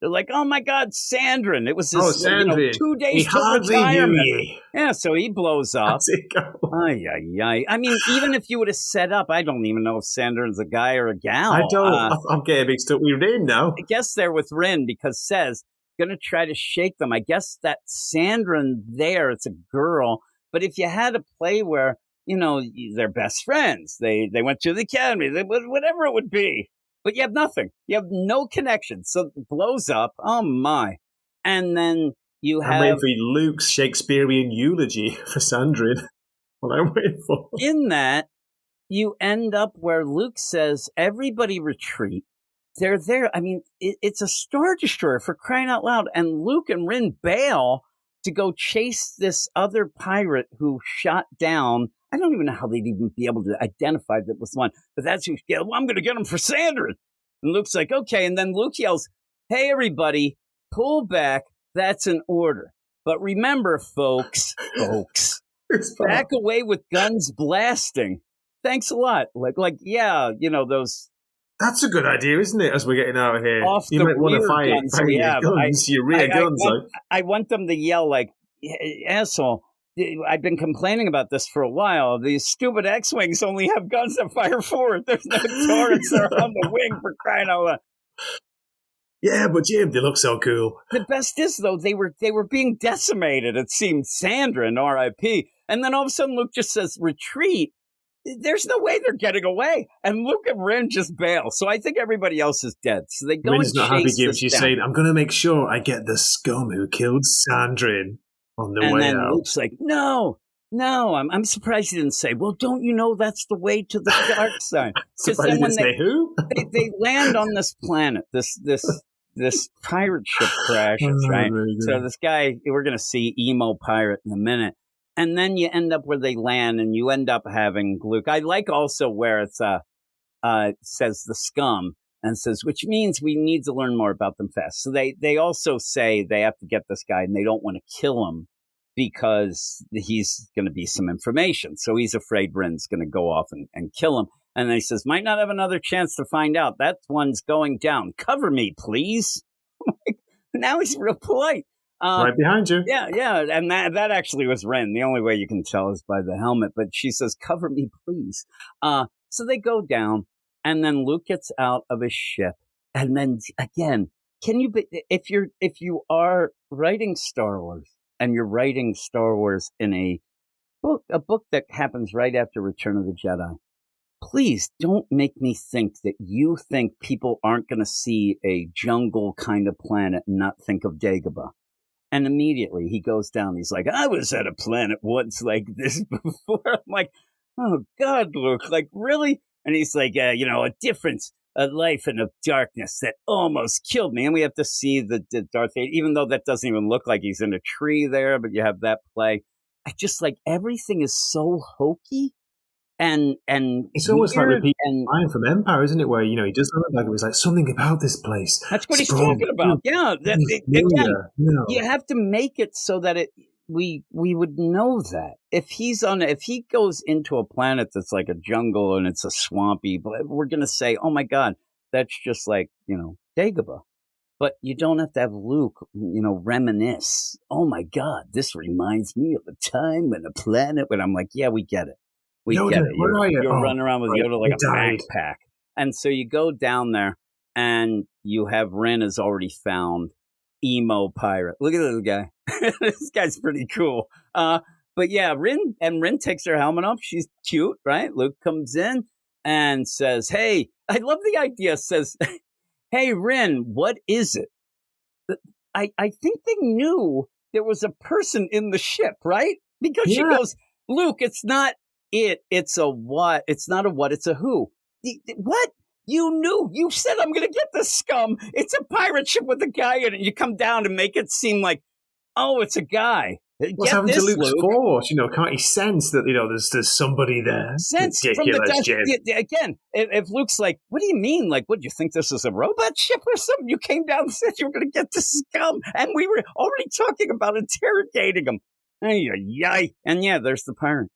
They're like, oh my God, Sandrin. It was his Sandrin. 2 He days to hardly knew retirement. ye. Yeah, so he blows up. How's it go? Ay, ay, ay. I mean, even if you would have set up, I don't even know if Sandrin's a guy or a gal. I don't. I'm getting mixed up with Rin now. I guess they're with Rin because says going to try to shake them. I guess that Sandrin there, it's a girl. But if you had a play where, they're best friends, they went to the academy, whatever it would be. But you have nothing. You have no connection. So it blows up. Oh, my. And then you I'm have... waiting for Luke's Shakespearean eulogy for Sandrin. What I'm waiting for. In that, you end up where Luke says, everybody retreat. They're there. I mean, it's a Star Destroyer, for crying out loud. And Luke and Rin bail to go chase this other pirate who shot down. I don't even know how they'd even be able to identify that was one. But that's who, well, I'm going to get him for Sandrin. And Luke's like, okay. And then Luke yells, hey, everybody, pull back. That's an order. But remember, folks, back away with guns blasting. Thanks a lot. Like, yeah, those. That's a good idea, isn't it? As we're getting out of here, Off you the might want to rear guns fire we your have. guns, your rear guns. I want them to yell like, asshole. I've been complaining about this for a while. These stupid X-Wings only have guns that fire forward. There's no turrets that are on the wing, for crying out loud. Yeah, but Jim, they look so cool. The best is, though, they were being decimated, it seemed. Sandrin, R.I.P. And then all of a sudden Luke just says, retreat. There's no way they're getting away. And Luke and Rin just bail. So I think everybody else is dead. So they go Rin's and not happy, chase Jim. this She's down. saying, I'm going to make sure I get the scum who killed Sandrin on the And way then out. Luke's like, no, I'm surprised he didn't say, well, don't you know that's the way to the dark side? Because Surprised then he when didn't say who? they land on this planet, this this pirate ship crashes, right? So this guy, we're going to see emo pirate in a minute. And then you end up where they land and you end up having Luke. I like also where it's, says the scum and says, which means we need to learn more about them fast. So they also say they have to get this guy and they don't want to kill him because he's going to be some information. So he's afraid Ren's going to go off and kill him. And then he says, might not have another chance to find out. That one's going down. Cover me, please. Now he's real polite. Right behind you. Yeah. And that actually was Ren. The only way you can tell is by the helmet. But she says, cover me, please. So they go down. And then Luke gets out of his ship. And then again, if you are writing Star Wars and you're writing Star Wars in a book that happens right after Return of the Jedi, please don't make me think that you think people aren't going to see a jungle kind of planet and not think of Dagobah. And immediately he goes down. He's like, I was at a planet once like this before. I'm like, oh, God, Luke, like, really? And he's like, a difference, a life and a darkness that almost killed me. And we have to see the Darth Vader, even though that doesn't even look like he's in a tree there, but you have that play. I just like everything is so hokey. And it's almost like repeating line from Empire, isn't it? Where he does look like it was like something about this place. That's what he's talking about. Yeah, again, you have to make it so that we would know that if he goes into a planet that's like a jungle and it's a swampy, we're gonna say, oh my God, that's just like Dagobah. But you don't have to have Luke, reminisce. Oh my God, this reminds me of a time when a planet. When I'm like, yeah, we get it. We Yoda, get it. You're running around with Yoda like a backpack. And so you go down there and you have Ren has already found emo pirate. Look at this guy. This guy's pretty cool. But yeah, Ren takes her helmet off. She's cute, right? Luke comes in and says, hey, I love the idea, says, hey, Ren, what is it? I think they knew there was a person in the ship, right? Because she goes, Luke, it's not it's a what? It's not a what, it's a who. What? You knew. You said, I'm going to get this scum. It's a pirate ship with a guy in it. You come down and make it seem like, oh, it's a guy. What's happened to Luke's force? Can't he sense that, there's somebody there? Sense ridiculous, from Jim. Again, if Luke's like, what do you mean? Like, what, do you think this is a robot ship or something? You came down and said you were going to get the scum. And we were already talking about interrogating him. Ay. And yeah, there's the pirate.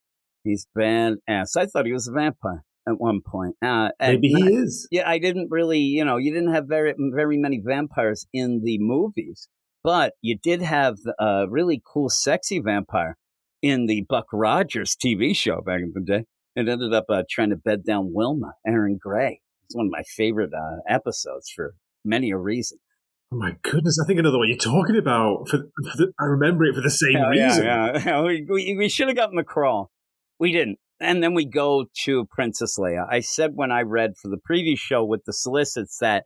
He's badass. I thought he was a vampire at one point. Maybe he is. Yeah, I didn't really, you didn't have very, very many vampires in the movies, but you did have a really cool, sexy vampire in the Buck Rogers TV show back in the day. It ended up trying to bed down Wilma, Aaron Gray. It's one of my favorite episodes for many a reason. Oh my goodness, I think I know the one you're talking about. I remember it for the same reason. Yeah. We should have gotten the crawl. We didn't. And then we go to Princess Leia. I said when I read for the previous show with the solicits that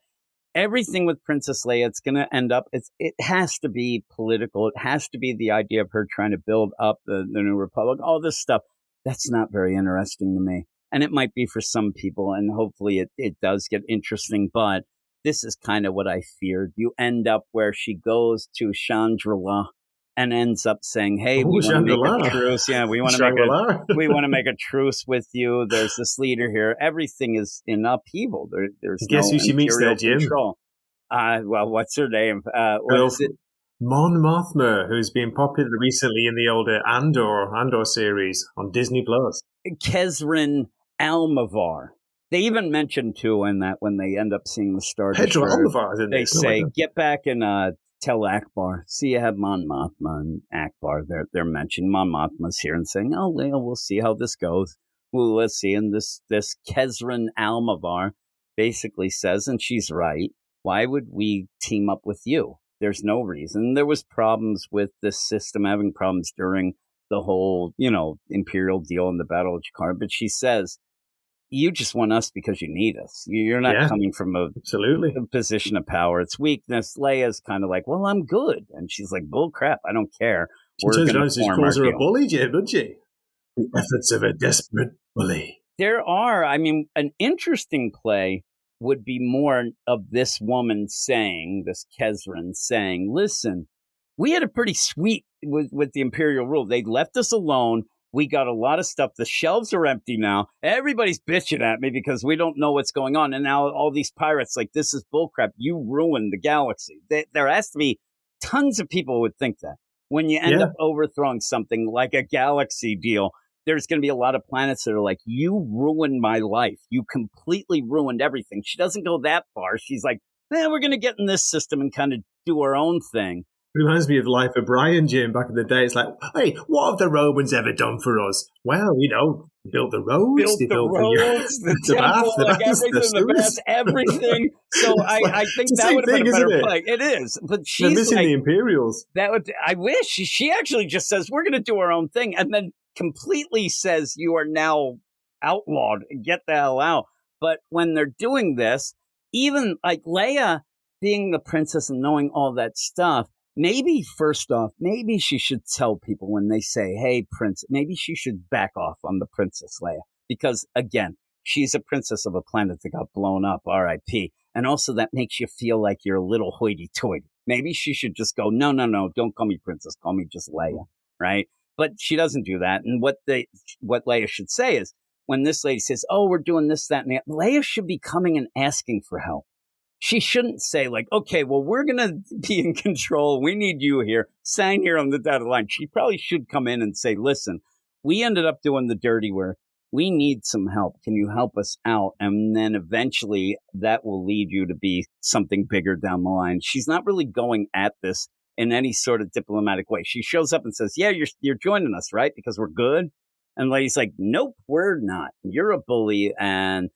everything with Princess Leia, it's going to end up, it has to be political. It has to be the idea of her trying to build up the New Republic, all this stuff. That's not very interesting to me. And it might be for some people, and hopefully it does get interesting. But this is kind of what I feared. You end up where she goes to Chandrila and ends up saying, hey, we want to make a truce. Yeah, we want to make a truce with you. There's this leader here. Everything is in upheaval. There's Guess who she meets there, Jim? Control. Well, what's her name? What is it? Mon Mothma, who's been popular recently in the older Andor series on Disney Plus. Kesrin Almovar. They even mention too in that when they end up seeing the Star Pedro Destroyer, Almovar, they say, get back and tell Akbar. See, you have Mon Mothma and Akbar. They're mentioning Mon Mothma's here and saying, oh, we'll see how this goes. Well, let's see. And this Kesrin Almovar basically says, and she's right, why would we team up with you? There's no reason. There was problems with this system, having problems during the whole, Imperial deal in the Battle of Jakar. But she says, you just want us because you need us. You're not coming from a position of power. It's weakness. Leia's kind of like, well, I'm good. And she's like, bull crap. I don't care. She turns around and just calls her a bully, Jim, doesn't she? The efforts of a desperate bully. There are, an interesting play would be more of this woman saying, this Kezran saying, listen, we had a pretty sweet with the Imperial rule. They left us alone. We got a lot of stuff. The shelves are empty now. Everybody's bitching at me because we don't know what's going on. And now all these pirates, like, this is bullcrap. You ruined the galaxy. There has to be tons of people who would think that. When you end up overthrowing something like a galaxy deal, there's going to be a lot of planets that are like, you ruined my life. You completely ruined everything. She doesn't go that far. She's like, we're going to get in this system and kind of do our own thing. Reminds me of Life of Brian, Jim, back in the day. It's like, hey, what have the Romans ever done for us? Well, built the roads, the temple, the like baths, everything, the baths, everything. So I think that would have been a better play. It is, but she's missing like, the Imperials. I wish she actually just says we're going to do our own thing, and then completely says you are now outlawed. Get the hell out. But when they're doing this, even like Leia being the princess and knowing all that stuff. Maybe first off, maybe she should tell people when they say, hey, prince, maybe she should back off on the Princess Leia. Because, again, she's a princess of a planet that got blown up, R.I.P. And also that makes you feel like you're a little hoity-toity. Maybe she should just go, no, don't call me princess, call me just Leia, right? But she doesn't do that. And what Leia should say is, when this lady says, oh, we're doing this, that, and that, Leia should be coming and asking for help. She shouldn't say like, okay, well, we're going to be in control. We need you here. Sign here on the dotted line. She probably should come in and say, listen, we ended up doing the dirty work. We need some help. Can you help us out? And then eventually that will lead you to be something bigger down the line. She's not really going at this in any sort of diplomatic way. She shows up and says, yeah, you're joining us, right? Because we're good. And Leia's like, nope, we're not. You're a bully. And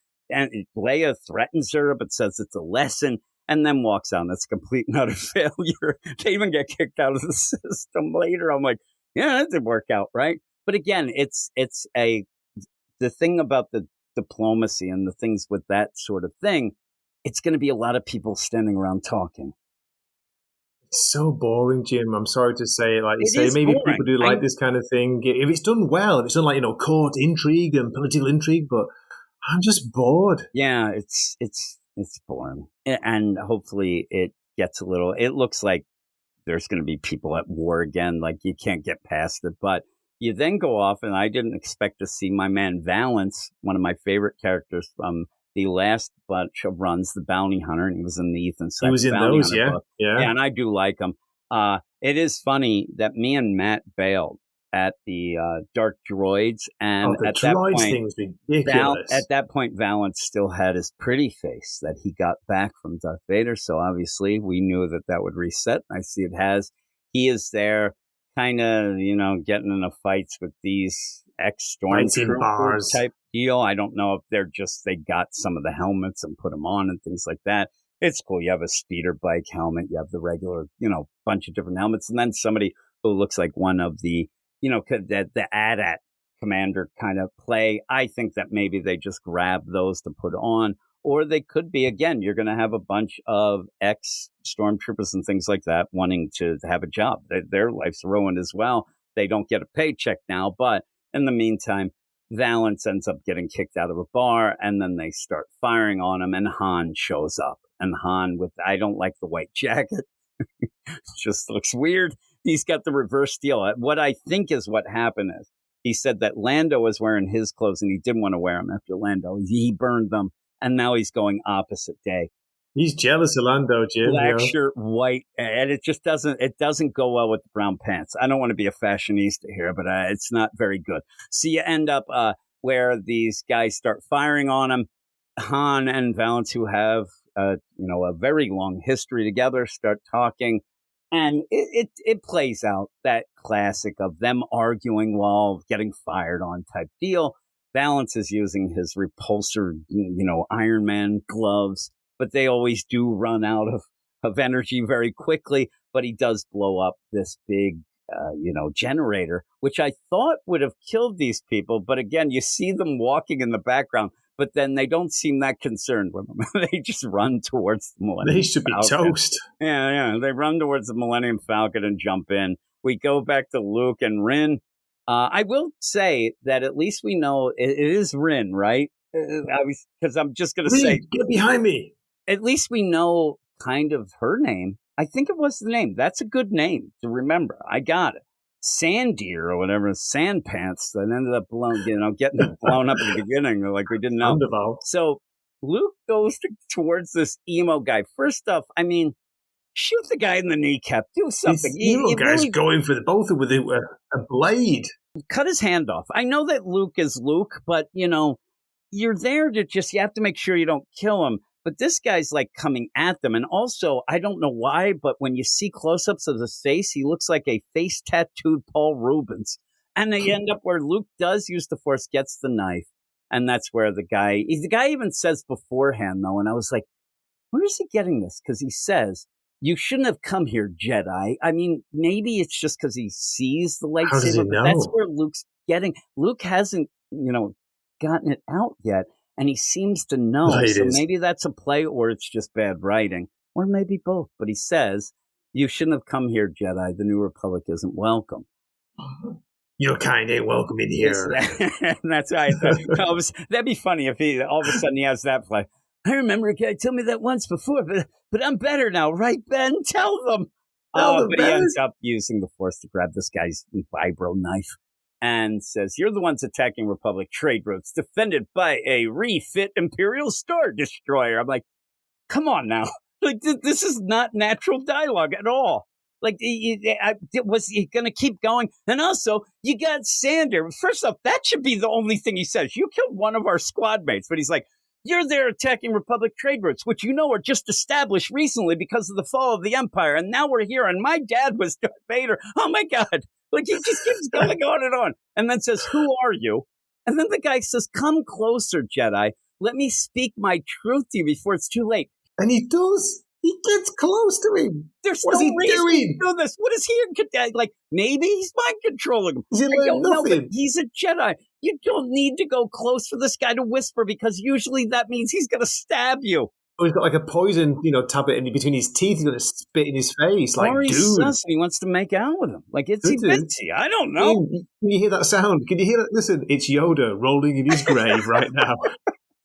Leia threatens her, but says it's a lesson, and then walks out. That's a complete and utter failure. They even get kicked out of the system later. I'm like, yeah, that didn't work out, right? But again, it's the thing about the diplomacy and the things with that sort of thing. It's going to be a lot of people standing around talking. It's so boring, Jim. I'm sorry to say it. Like you say, maybe boring. People do like this kind of thing if it's done well. If it's done like court intrigue and political intrigue, but I'm just bored. Yeah, it's boring. And hopefully it gets a little, it looks like there's going to be people at war again. Like you can't get past it. But you then go off, and I didn't expect to see my man Valance, one of my favorite characters from the last bunch of runs, The Bounty Hunter, and he was in the Ethan Sykes. He was in Bounty those, Hunter book. Yeah, and I do like him. It is funny that me and Matt bailed at the Dark Droids, and the at that droids point, thing was ridiculous. at that point, Valance still had his pretty face that he got back from Darth Vader. So obviously, we knew that would reset. I see it has. He is there, kind of, getting into fights with these ex-stormtrooper type deal. I don't know if they got some of the helmets and put them on and things like that. It's cool. You have a speeder bike helmet. You have the regular, bunch of different helmets, and then somebody who looks like one of the the AT-AT commander kind of play. I think that maybe they just grab those to put on, or they could be, again, you're going to have a bunch of ex-stormtroopers and things like that wanting to have a job. Their life's ruined as well. They don't get a paycheck now, but in the meantime, Valance ends up getting kicked out of a bar, and then they start firing on him, and Han shows up. And Han I don't like the white jacket. It just looks weird. He's got the reverse deal. What I think is what happened is he said that Lando was wearing his clothes and he didn't want to wear them after Lando. He burned them, and now he's going opposite day. He's jealous of Lando, Jim. Black shirt, white, and it just doesn't go well with the brown pants. I don't want to be a fashionista here, but it's not very good. So you end up where these guys start firing on him. Han and Valance, who have a very long history together, start talking. And it plays out that classic of them arguing while getting fired on type deal. Valance is using his repulsor, Iron Man gloves, but they always do run out of energy very quickly. But he does blow up this big, generator, which I thought would have killed these people. But again, you see them walking in the background, but then they don't seem that concerned with them. They just run towards the Millennium Falcon. They should be toast. Yeah. They run towards the Millennium Falcon and jump in. We go back to Luke and Rin. I will say that at least we know it is Rin, right? Because I'm just going to say, Reed, get behind me. at least we know kind of her name. I think it was the name. That's a good name to remember. I got it. Sandeer or whatever, Sand Pants that ended up getting blown up at the beginning, like we didn't know. Wonderful. So Luke goes towards this emo guy. First off, I mean, shoot the guy in the kneecap. Do something. This emo guy's really going for both with a blade. cut his hand off. I know that Luke is Luke, but you're there to you have to make sure you don't kill him. But this guy's like coming at them. And also, I don't know why, but when you see close-ups of his face, he looks like a face tattooed Paul Rubens. And they end up where Luke does use the Force, gets the knife. And that's where the guy even says beforehand, though, and I was like, where is he getting this? Because he says, you shouldn't have come here, Jedi. I mean, maybe it's just because he sees the lightsaber. How does he but know? that's where Luke's getting. Luke hasn't, gotten it out yet. And he seems to know. Right, so maybe that's a play or it's just bad writing. Or maybe both. But he says, you shouldn't have come here, Jedi. The New Republic isn't welcome. Your kind ain't welcome in here. That's right. That'd be funny if he all of a sudden he has that play. I remember a guy told me that once before, but I'm better now, right, Ben? Tell them. But he ends up using the Force to grab this guy's vibro knife and says, you're the ones attacking Republic trade routes defended by a refit Imperial Star Destroyer. I'm like, come on now. Like, this is not natural dialogue at all. Like, was he going to keep going? And also, you got Sander. First off, that should be the only thing he says. You killed one of our squad mates. But he's like, you're there attacking Republic trade routes, which are just established recently because of the fall of the Empire. And now we're here, and my dad was Darth Vader. Oh, my God. Like, he just keeps going on and on. And then says, who are you? And then the guy says, come closer, Jedi. Let me speak my truth to you before it's too late. And he does. He gets close to him. There's What's no he reason doing? to do this. What is he? Like, maybe he's mind controlling him. He I learned don't know, but nothing. he's a Jedi. You don't need to go close for this guy to whisper because usually that means he's going to stab you. Oh, he's got like a poison, tablet in between his teeth. He's going to spit in his face. Like, or he's dude. sus and he wants to make out with him. Like, it's Dude. Bitsy. I don't know. Can you hear that sound? Can you hear that? Listen, it's Yoda rolling in his grave right now.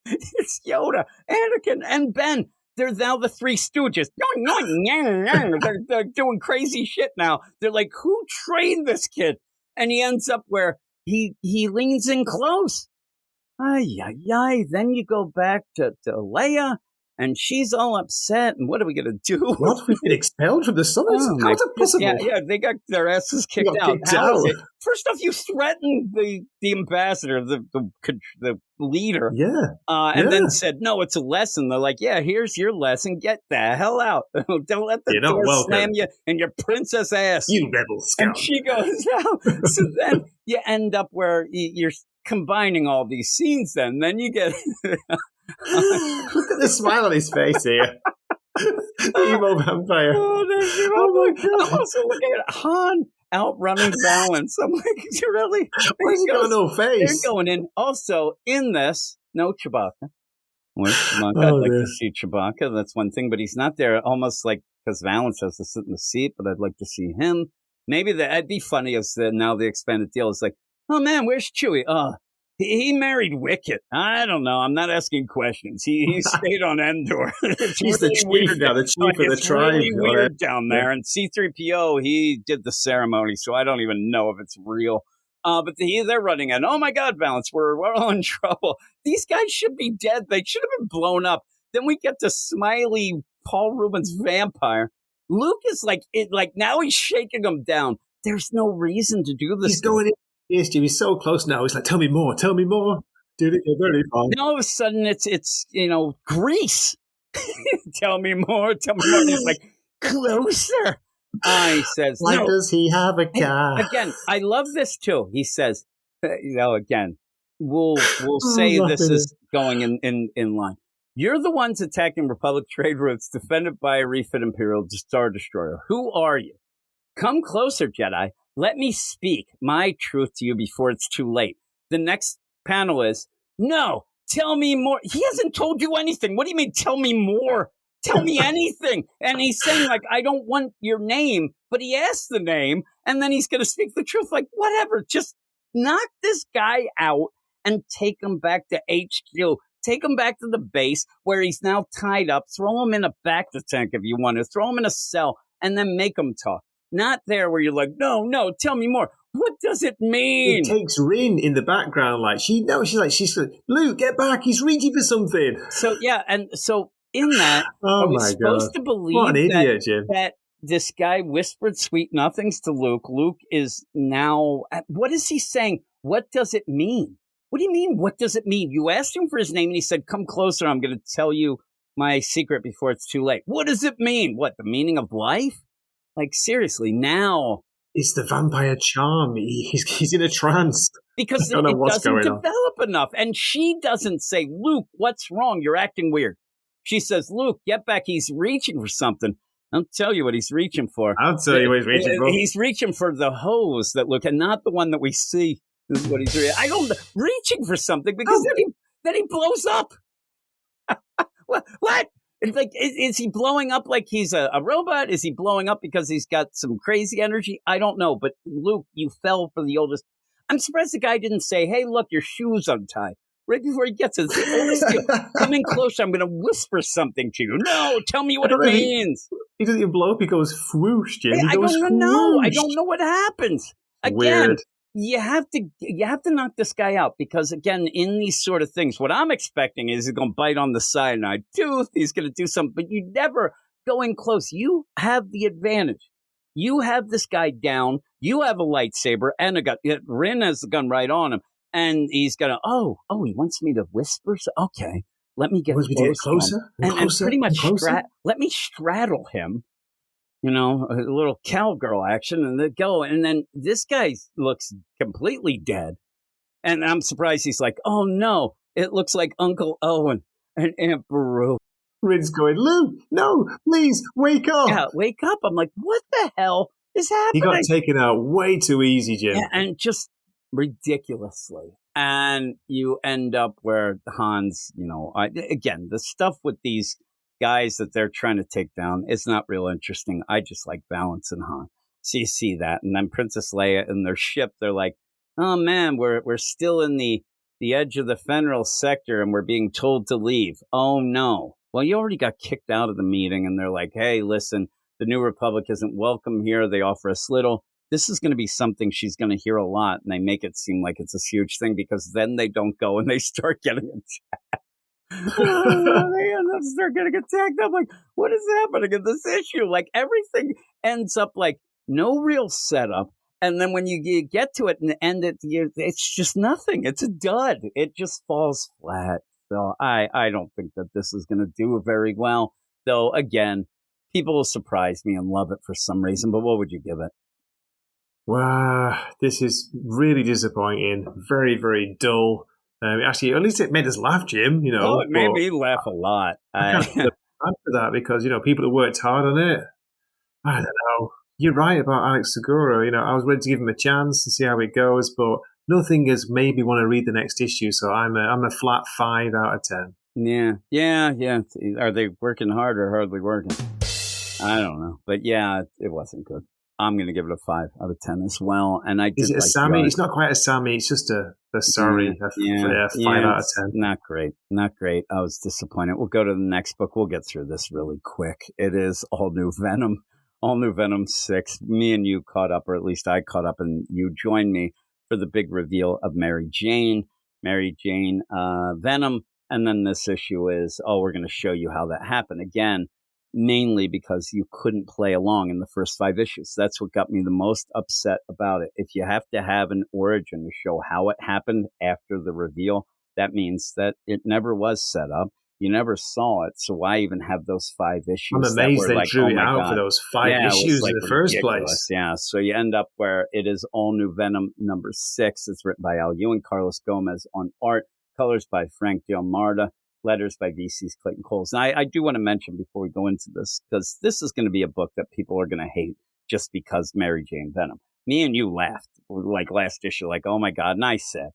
It's Yoda, Anakin, and Ben. They're now the Three Stooges. They're doing crazy shit now. They're like, who trained this kid? And he ends up where he leans in close. Ay, ay, ay. Then you go back to Leia, and she's all upset. And what are we going to do? What? We've been expelled from the summit? Oh, How's that possible? Yeah, they got their asses kicked They got out. kicked How is out. it? First off, you threatened the ambassador, the leader. Yeah. And then said, no, it's a lesson. They're like, yeah, here's your lesson. Get the hell out. Don't let the You're not door welcome. slam you in your princess ass. You rebel scout. And she goes out. So then you end up where you're combining all these scenes then you get... Look at the smile on his face here. Emo vampire. Oh my God. I'm also looking at Han outrunning Balance. I'm like, really? Why has he got no They're face? going in. Also, in this, no Chewbacca. Where's Chewbacca? I'd like to see Chewbacca. That's one thing, but he's not there almost like because Valance has to sit in the seat, but I'd like to see him. Maybe that'd be funny if now the expanded deal is like, oh man, where's Chewie? Oh, he married Wicket. I don't know. I'm not asking questions. He stayed on Endor. He's the chief now, the chief of the tribe. It's really weird down there. And C-3PO, he did the ceremony, so I don't even know if it's real. But they're running in. Oh my God, Balance, we're all in trouble. These guys should be dead. They should have been blown up. Then we get the smiley Paul Rubens vampire. Luke is like now he's shaking them down. There's no reason to do this. He's going in. Yes, Jim, he's so close now. He's like, tell me more. Dude, you're very fun. And all of a sudden it's Grease. Tell me more. And he's like, closer. He says, Why no. does he have a car? Again, I love this too. He says, again, we'll say this is going in line. You're the ones attacking Republic trade routes defended by a refit Imperial Star Destroyer. Who are you? Come closer, Jedi. Let me speak my truth to you before it's too late. The next panel is, no, tell me more. He hasn't told you anything. What do you mean, tell me more? Tell me anything. And he's saying, like, I don't want your name, but he asked the name, and then he's going to speak the truth. Like, whatever, just knock this guy out and take him back to HQ. Take him back to the base where he's now tied up. Throw him in a bacta tank if you want to. Throw him in a cell and then make him talk. Not there where you're like, no, tell me more. What does it mean? It takes Rin in the background, like she's like, Luke, get back! He's reaching for something. So yeah, and so in that, oh are we my supposed God. to believe What an idiot, Jim. that this guy whispered sweet nothings to Luke? Luke is now. What is he saying? What does it mean? What do you mean? What does it mean? You asked him for his name, and he said, "Come closer. I'm going to tell you my secret before it's too late." What does it mean? What, the meaning of life? Like, seriously, now. It's the vampire charm. He's in a trance. Because I don't know it what's doesn't going on. develop enough. And she doesn't say, Luke, what's wrong? You're acting weird. She says, Luke, get back. He's reaching for something. I'll tell you what he's reaching for. I'll tell you what he's reaching for. He's reaching for the hose that look, and not the one that we see. This is what he's reaching. I don't reaching for something because then he blows up. What? It's like, is he blowing up like he's a robot? Is he blowing up because he's got some crazy energy? I don't know. But Luke, you fell for the oldest. I'm surprised the guy didn't say, hey, look, your shoe's untied. Right before he gets it. It's the oldest kid. Come in closer. I'm going to whisper something to you. No, tell me what it means. He doesn't even blow up. He goes whoosh, Jim. I don't know. I don't know what happens. Again, weird. You have to knock this guy out because, again, in these sort of things, what I'm expecting is he's going to bite on the cyanide tooth. He's going to do something, but you never go in close. You have the advantage. You have this guy down. You have a lightsaber and a gun. Rin has the gun right on him, and he's going to, he wants me to whisper. So, okay, let me get closer and pretty much let me straddle him. You know, a little cowgirl action, and they go. And then this guy looks completely dead. And I'm surprised he's like, oh, no, it looks like Uncle Owen and Aunt Beru. Rin's going, Luke, no, please, wake up. Yeah, wake up. I'm like, what the hell is happening? He got taken out way too easy, Jim. Yeah, and just ridiculously. And you end up where Han's, again, the stuff with these guys that they're trying to take down is not real interesting. I just like Valance and Han. So you see that. And then Princess Leia and their ship, they're like, oh man, we're still in the edge of the Fenrir sector and we're being told to leave. Oh no. Well, you already got kicked out of the meeting and they're like, hey, listen, the New Republic isn't welcome here. They offer us little. This is going to be something she's going to hear a lot. And they make it seem like it's a huge thing because then they don't go and they start getting attacked. They're getting attacked. I'm like, what is happening in this issue? Like everything ends up like no real setup, and then when you get to it and end it, it's just nothing. It's a dud. It just falls flat. So I don't think that this is going to do very well. Though again, people will surprise me and love it for some reason. But what would you give it? Wow, this is really disappointing. Very, very dull. Actually, at least it made us laugh, Jim. It made me laugh a lot. I can't feel bad for that because people have worked hard on it. I don't know. You're right about Alex Segura. I was ready to give him a chance and see how it goes, but nothing has made me want to read the next issue. So I'm a flat 5 out of 10. Yeah. Are they working hard or hardly working? I don't know, but yeah, it wasn't good. I'm going to give it a 5 out of 10 as well. And I did. Is it a Sammy? It's not quite a Sammy. It's just a sorry. A 5 out of 10. Not great. I was disappointed. We'll go to the next book. We'll get through this really quick. It is All New Venom. All New Venom 6. Me and you caught up, or at least I caught up, and you joined me for the big reveal of Mary Jane, Venom. And then this issue is, we're going to show you how that happened. Again, mainly because you couldn't play along in the first 5 issues. That's what got me the most upset about it. If you have to have an origin to show how it happened after the reveal, that means that it never was set up. You never saw it, so why even have those 5 issues? I'm amazed they drew it out for those 5 issues in the first place. Yeah, so you end up where it is All New Venom number 6. It's written by Al Ewing, Carlos Gomez on art, colors by Frank Diamarda, letters by VC's Clayton Coles. And I do want to mention before we go into this, because this is going to be a book that people are going to hate just because Mary Jane Venom. Me and you laughed like last issue, like, oh my God. And I said,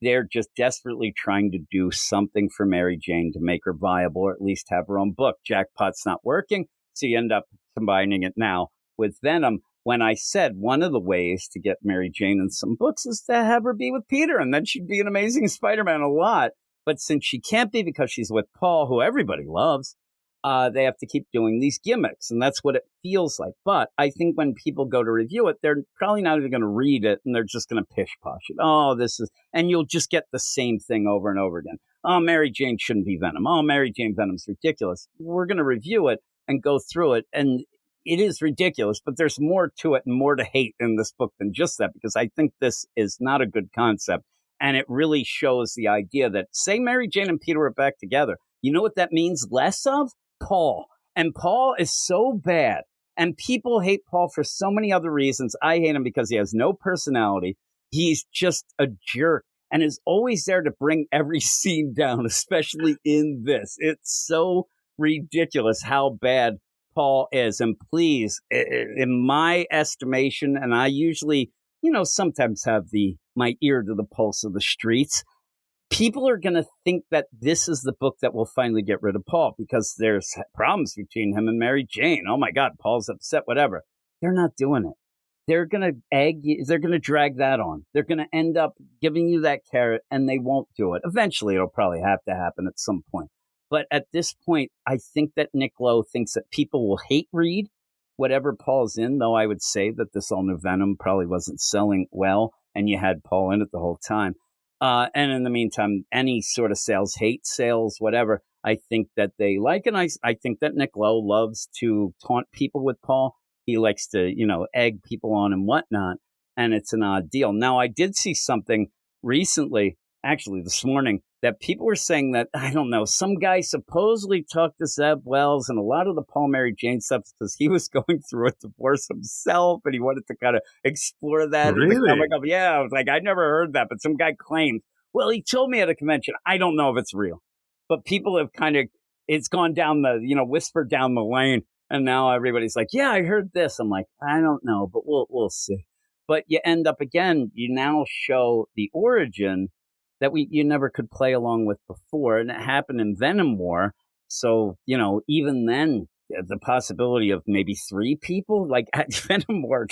they're just desperately trying to do something for Mary Jane to make her viable, or at least have her own book. Jackpot's not working, so you end up combining it now with Venom. when I said one of the ways to get Mary Jane in some books is to have her be with Peter, and then she'd be an amazing Spider-Man a lot. But since she can't be because she's with Paul, who everybody loves, they have to keep doing these gimmicks, and that's what it feels like. But I think when people go to review it, they're probably not even going to read it, and they're just going to pish-posh it. Oh, this is... And you'll just get the same thing over and over again. Oh, Mary Jane shouldn't be Venom. Oh, Mary Jane Venom's ridiculous. We're going to review it and go through it, and it is ridiculous, but there's more to it and more to hate in this book than just that, because I think this is not a good concept. And it really shows the idea that, say Mary Jane and Peter are back together. You know what that means less of? Paul. And Paul is so bad. And people hate Paul for so many other reasons. I hate him because he has no personality. He's just a jerk and is always there to bring every scene down, especially in this. It's so ridiculous how bad Paul is. And please, in my estimation, and I usually, sometimes have my ear to the pulse of the streets, people are going to think that this is the book that will finally get rid of Paul because there's problems between him and Mary Jane. Oh my God, Paul's upset, whatever. They're not doing it. They're going to egg you. They're going to drag that on. They're going to end up giving you that carrot, and they won't do it. Eventually, it'll probably have to happen at some point. But at this point, I think that Nick Lowe thinks that people will hate read whatever Paul's in, though I would say that this all-new Venom probably wasn't selling well, and you had Paul in it the whole time. And in the meantime, any sort of sales, hate sales, whatever, I think that they like. And I think that Nick Lowe loves to taunt people with Paul. He likes to, egg people on and whatnot. And it's an odd deal. Now, I did see something recently, actually this morning, that people were saying that, I don't know, some guy supposedly talked to Zeb Wells and a lot of the Paul Mary Jane stuff because he was going through a divorce himself and he wanted to kind of explore that. Really? Yeah, I was like, I never heard that, but some guy claimed, well, he told me at a convention. I don't know if it's real, but people have it's gone down whispered down the lane. And now everybody's like, yeah, I heard this. I'm like, I don't know, but we'll see. But you end up again, you now show the origin that you never could play along with before. And it happened in Venom War. So, even then, the possibility of maybe 3 people, like at Venom War,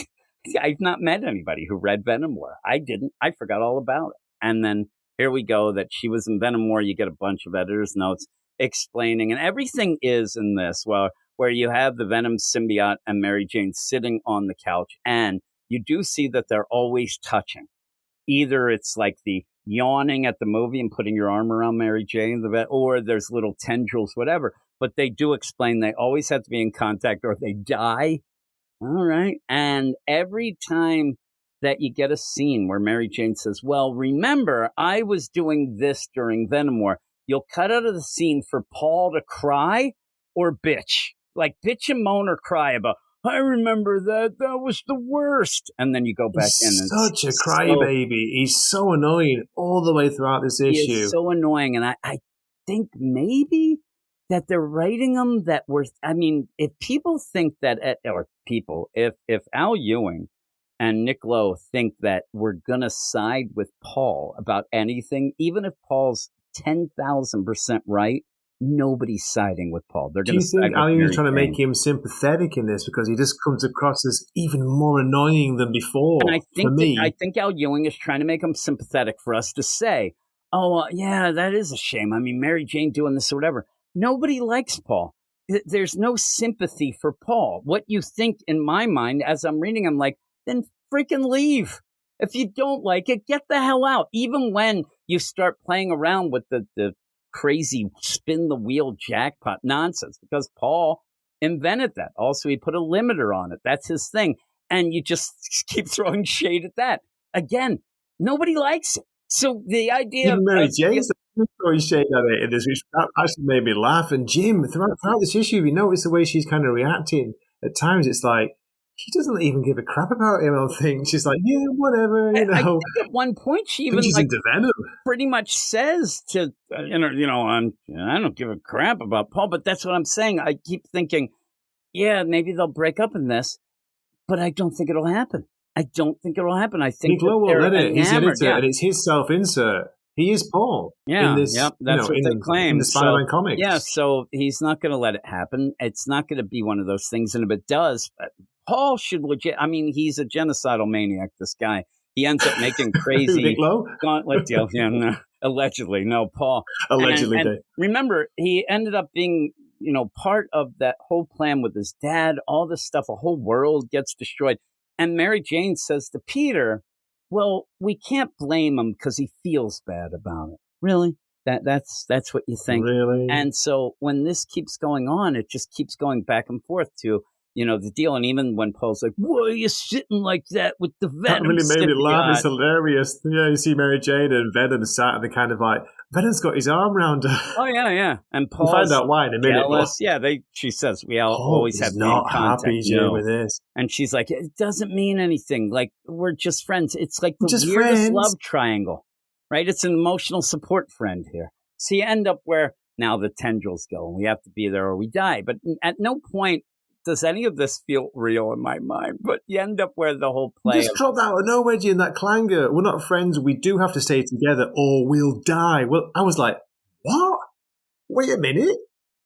I've not met anybody who read Venom War. I didn't. I forgot all about it. And then here we go, that she was in Venom War. You get a bunch of editor's notes explaining, and everything is in this, where you have the Venom symbiote and Mary Jane sitting on the couch. And you do see that they're always touching. Either it's like the yawning at the movie and putting your arm around Mary Jane, or there's little tendrils, whatever. But they do explain they always have to be in contact or they die. All right. And every time that you get a scene where Mary Jane says, well, remember, I was doing this during Venom War, you'll cut out of the scene for Paul to cry or bitch. Like bitch and moan or cry about, I remember that was the worst. And then you go back in. He's such a crybaby. He's so annoying all the way throughout this issue. He is so annoying. And I think maybe that they're writing them that were, if people think that, if Al Ewing and Nick Lowe think that we're going to side with Paul about anything, even if Paul's 10,000% right, nobody's siding with Paul. They're going to. Do you think Al Ewing's trying to make him sympathetic in this because he just comes across as even more annoying than before? And I think Al Ewing is trying to make him sympathetic for us to say, "Oh, yeah, that is a shame. Mary Jane doing this or whatever." Nobody likes Paul. There's no sympathy for Paul. What you think, in my mind, as I'm reading, I'm like, then freaking leave. If you don't like it, get the hell out. Even when you start playing around with the crazy spin the wheel jackpot nonsense, because Paul invented that. Also, he put a limiter on it. That's his thing. And you just keep throwing shade at that. Again, nobody likes it. So the idea of Mary Jane's throwing shade at it in this, which actually made me laugh. And Jim, throughout this issue, you notice the way she's kind of reacting. At times, it's like, she doesn't even give a crap about him, I don't think. She's like, yeah, whatever, I think at one point, she even pretty much says to, I don't give a crap about Paul, but that's what I'm saying. I keep thinking, yeah, maybe they'll break up in this, but I don't think it'll happen. I think Nick Lowe won't let it. He's editor, and it's his self-insert. He is Paul. Yeah, that's what they claim. In the Spider-Man comics. Yeah, so he's not going to let it happen. It's not going to be one of those things, and if it does, Paul should legit. I mean, he's a genocidal maniac. This guy. He ends up making Who, crazy Nick Lowe? gauntlet deal. Yeah, no, allegedly, no, Paul. Allegedly And did. remember, he ended up being, part of that whole plan with his dad. All this stuff, a whole world gets destroyed. And Mary Jane says to Peter, "Well, we can't blame him because he feels bad about it." Really? That's what you think? Really? And so when this keeps going on, it just keeps going back and forth to, the deal. And even when Paul's like, "Why are you sitting like that with the Venom?" That really made me laugh. symbiote?" It's hilarious. Yeah, you see Mary Jane and Venom sat and they're kind of like, Venom's got his arm around her. Oh yeah. And We'll Paul's find out why in a minute. jealous. Yeah, she says we all Paul always is have not contact. happy, Jim, with this. And she's like, "It doesn't mean anything. Like, we're just friends." It's like the Just weirdest friends. love triangle, right? It's an emotional support friend here. So you end up where now the tendrils go and we have to be there or we die. But at no point does any of this feel real in my mind. But you end up where the whole play. Just dropped out of nowhere, Jim, that clanger. We're not friends. We do have to stay together or we'll die. Well, I was like, what? Wait a minute.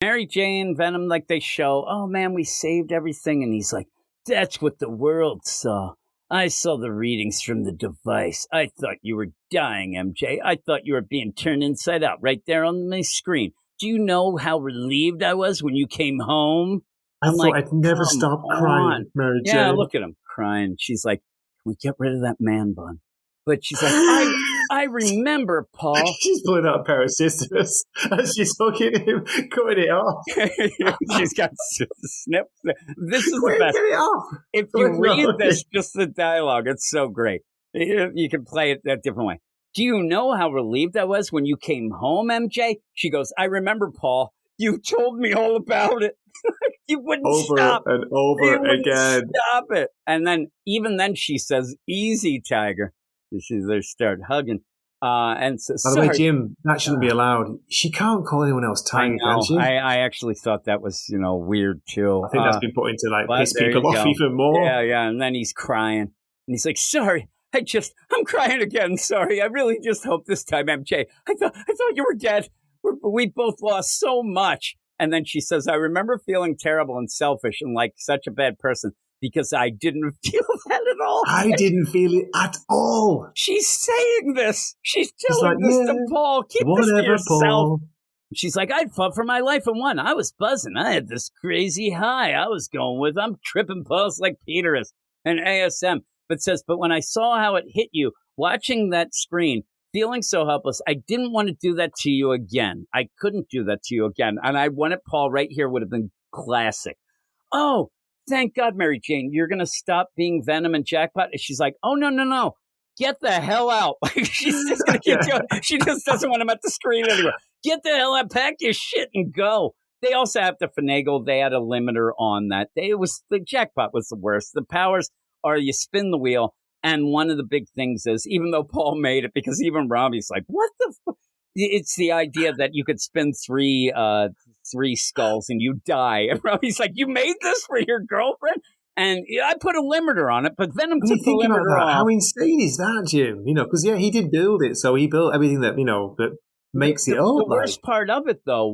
Mary Jane, Venom, like they show, "Oh man, we saved everything." And he's like, "That's what the world saw. I saw the readings from the device. I thought you were dying, MJ. I thought you were being turned inside out right there on my screen. Do you know how relieved I was when you came home?" I I'm thought like, I'd never "Come stop on." crying, Mary Jane. Yeah, look at him crying. She's like, "Can we get rid of that man bun?" But she's like, I remember, Paul. She's pulling out a pair of scissors and she's hooking him, cutting it off. She's got snips. This is Quick, the best. get it off. If you Quick, read no. this, just the dialogue, it's so great. You can play it a different way. "Do you know how relieved I was when you came home, MJ?" She goes, "I remember, Paul. You told me all about it." You wouldn't Over stop. and You over wouldn't again. stop it. And then, even then, she says, "Easy, Tiger." They start hugging. And so, By the way, sorry. Jim, that shouldn't be allowed. She can't call anyone else I Tiger, know. can she? I actually thought that was, weird too. I think that's been put into like but piss there people you off go. even more. Yeah. And then he's crying. And he's like, "Sorry, I'm crying again. Sorry. I really just hope this time, MJ. I thought you were dead. We both lost so much." And then she says, "I remember feeling terrible and selfish and like such a bad person because I didn't feel that at all." I didn't feel it at all. She's saying this. She's telling like, this "Yeah, to Paul. Keep this to Whatever, yourself. Paul. She's like, "I fought for my life and won. I was buzzing. I had this crazy high. I was going with, I'm tripping balls like Peter is and ASM." But says, "But when I saw how it hit you, watching that screen, feeling so helpless, I didn't want to do that to you again. I couldn't do that to you again." And I wanted Paul right here would have been classic. "Oh, thank God, Mary Jane, you're going to stop being Venom and Jackpot." And she's like, "Oh, no. Get the hell out." Like, she's just going to keep doing it. She just doesn't want him at the screen anymore. Get the hell out, pack your shit and go. They also have to finagle. They had a limiter on that. The Jackpot was the worst. The powers are you spin the wheel. And one of the big things is, even though Paul made it, because even Robbie's like, "What the fuck?" It's the idea that you could spin three skulls and you die. And Robbie's like, "You made this for your girlfriend?" And I put a limiter on it, but Venom When you took the think about limiter that, off. how insane is that, Jim? Because he did build it, so he built everything that that makes it The up. worst part of it, though,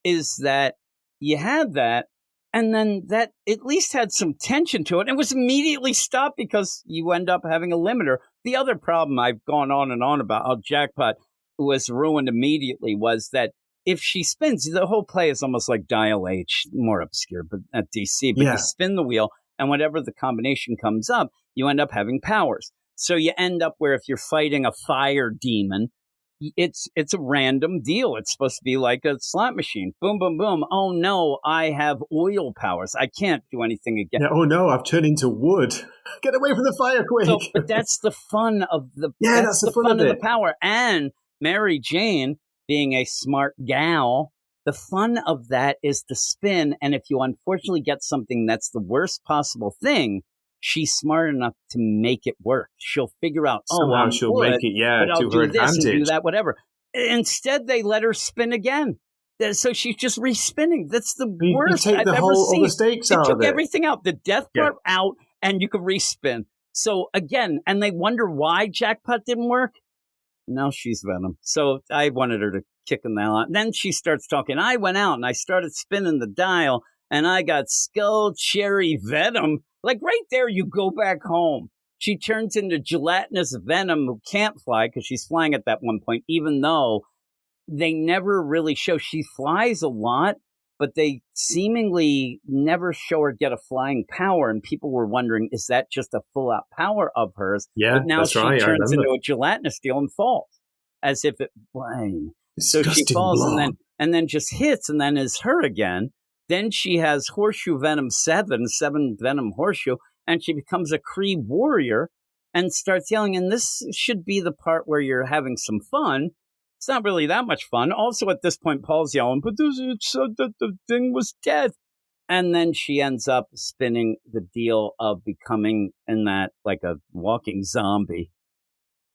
is that you had that, and then that at least had some tension to it, and was immediately stopped because you end up having a limiter. The other problem I've gone on and on about how Jackpot was ruined immediately was that if she spins, the whole play is almost like Dial H, more obscure, but at DC. But Yeah. you spin the wheel, and whatever the combination comes up, you end up having powers. So you end up where if you're fighting a fire demon, it's a random deal. It's supposed to be like a slot machine. Boom, boom, boom. Oh no, I have oil powers. I can't do anything again. Yeah, oh no, I've turned into wood. Get away from the fire, quick. So, but that's the fun of the Yeah, that's the fun of the it. power. And Mary Jane, being a smart gal, the fun of that is the spin. And if you unfortunately get something that's the worst possible thing, she's smart enough to make it work. She'll figure out, Somehow I'm she'll good, make it, but I'll to do her this and do advantage. that, whatever. Instead, they let her spin again. So she's just respinning. That's the You worst take I've the ever whole seen. all the stakes They out took of it. everything out. The death part out, and you could respin. So again, and they wonder why Jackpot didn't work. Now she's Venom. So I wanted her to kick him out. Then she starts talking. "I went out and I started spinning the dial and I got Skull Cherry Venom. Like right there, you go back home. She turns into gelatinous Venom who can't fly because she's flying at that one point, even though they never really show. She flies a lot, but they seemingly never show her get a flying power. And people were wondering, is that just a full out power of hers? Yeah, but now that's she right. turns into a gelatinous deal and falls as if it. Why? So she Disgusting falls blob. and then just hits and then is her again. Then she has Horseshoe Venom 7 Venom Horseshoe, and she becomes a Kree warrior and starts yelling. And this should be the part where you're having some fun. It's not really that much fun. Also, at this point, Paul's yelling, but it said that the thing was dead. And then she ends up spinning the deal of becoming in that like a walking zombie.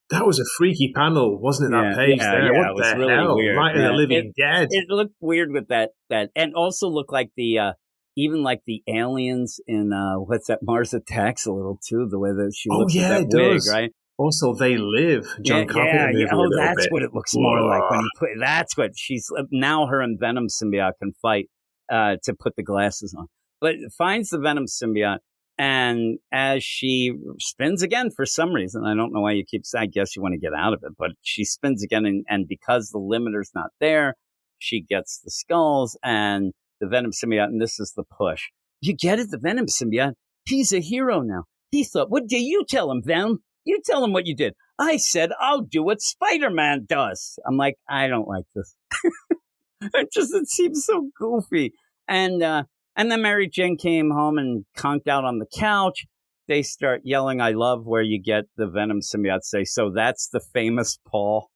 That was a freaky panel, wasn't it? That page there. Yeah, What it was the really hell? weird. Night of the Living Dead. It looked weird with that, and also looked like the even like the aliens in what's that, Mars Attacks a little too. The way that she looks with that it wig, does. right? Also, They Live. John Carpenter movie. Oh, a little that's bit. what it looks more like when you put. That's what she's now. Her and Venom symbiote can fight to put the glasses on, but finds the Venom symbiote. And as she spins again for some reason, I don't know why you keep saying, I guess you want to get out of it, but she spins again. And because the limiter's not there, she gets the skulls and the Venom symbiote. And this is the push. You get it? The Venom symbiote. He's a hero now. He thought, what do you tell him, Venom? You tell him what you did. I said, I'll do what Spider-Man does. I'm like, I don't like this. It seems so goofy. And then Mary Jane came home and conked out on the couch. They start yelling, I love where you get the Venom symbiote say, so that's the famous Paul.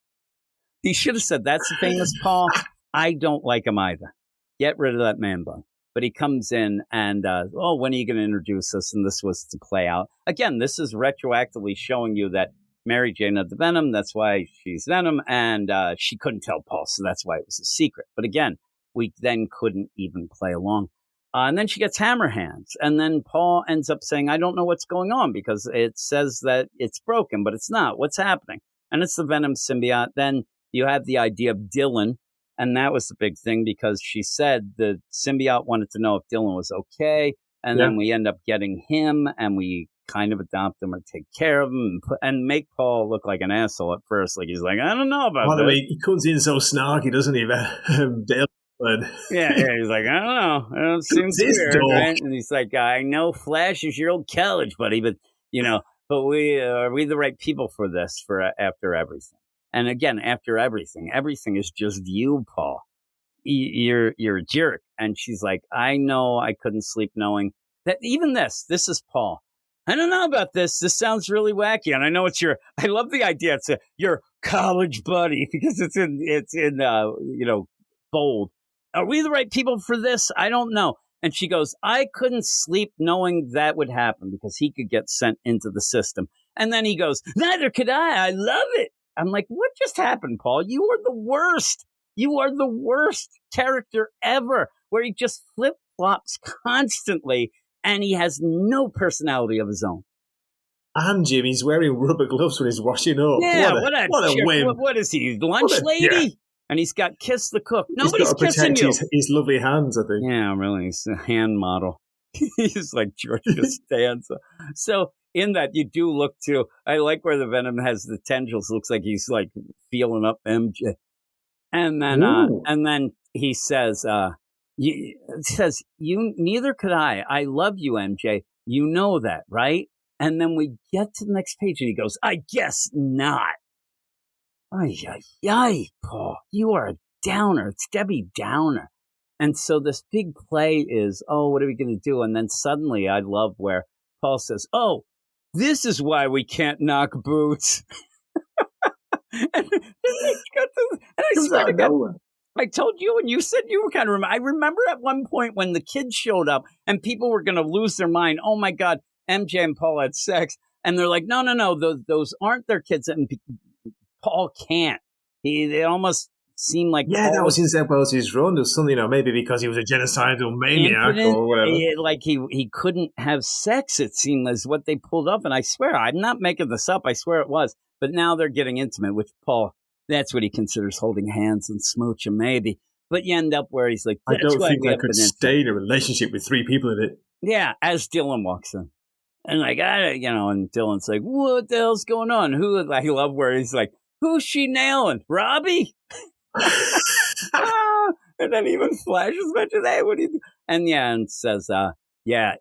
He should have said, that's the famous Paul. I don't like him either. Get rid of that man bun. But he comes in and, when are you going to introduce us? And this was to play out. Again, this is retroactively showing you that Mary Jane had the Venom. That's why she's Venom. And she couldn't tell Paul. So that's why it was a secret. But again, we then couldn't even play along. And then she gets hammer hands. And then Paul ends up saying, I don't know what's going on because it says that it's broken, but it's not. What's happening? And it's the Venom symbiote. Then you have the idea of Dylan. And that was the big thing because she said the symbiote wanted to know if Dylan was okay. And then we end up getting him and we kind of adopt him or take care of him and make Paul look like an asshole at first. Like he's like, I don't know about By the this. way, he comes in so snarky, doesn't he? Dale. Yeah, he's like, I don't know. It seems weird, right? And he's like, I know Flash is your old college buddy, but are we the right people for this? For after everything, and again, after everything is just you, Paul. You're a jerk. And she's like, I know, I couldn't sleep knowing that. Even this is Paul. I don't know about this. This sounds really wacky, and I know it's I love the idea. It's your college buddy because it's in bold. Are we the right people for this? I don't know. And she goes, I couldn't sleep knowing that would happen because he could get sent into the system. And then he goes, neither could I. I love it. I'm like, what just happened, Paul? You are the worst. You are the worst character ever, where he just flip-flops constantly and he has no personality of his own. And Jim, he's wearing rubber gloves when he's washing up. Yeah, what a whim. What is he, lunch lady? Yeah. And he's got Kiss the Cook. Nobody's kissing you. His lovely hands, I think. Yeah, really. He's a hand model. He's like George Costanza. So in that, you do look to, I like where the Venom has the tendrils. Looks like he's like feeling up MJ. And then he says, you neither could I. I love you, MJ. You know that, right? And then we get to the next page and he goes, I guess not. Ay, Paul, you are a downer. It's Debbie Downer. And so this big play is, what are we going to do? And then suddenly I love where Paul says, this is why we can't knock boots. and I swear to God, I told you, and you said you were kind of, I remember at one point when the kids showed up and people were going to lose their mind. Oh my God, MJ and Paul had sex. And they're like, no, those aren't their kids. And Paul can't. They almost seemed like Paul that was his run or something, maybe because he was a genocidal maniac or whatever. Like he couldn't have sex, it seemed, as what they pulled up. And I swear, I'm not making this up. I swear it was. But now they're getting intimate with Paul. That's what he considers holding hands and smooching, maybe. But you end up where he's like, I that's don't why think we I have could Peninsula. stay in a relationship with 3 people in it. Yeah, as Dylan walks in. And like, and Dylan's like, what the hell's going on? I love where he's like, who's she nailing? Robbie? And then even flashes mentions, hey, what do you do? And says,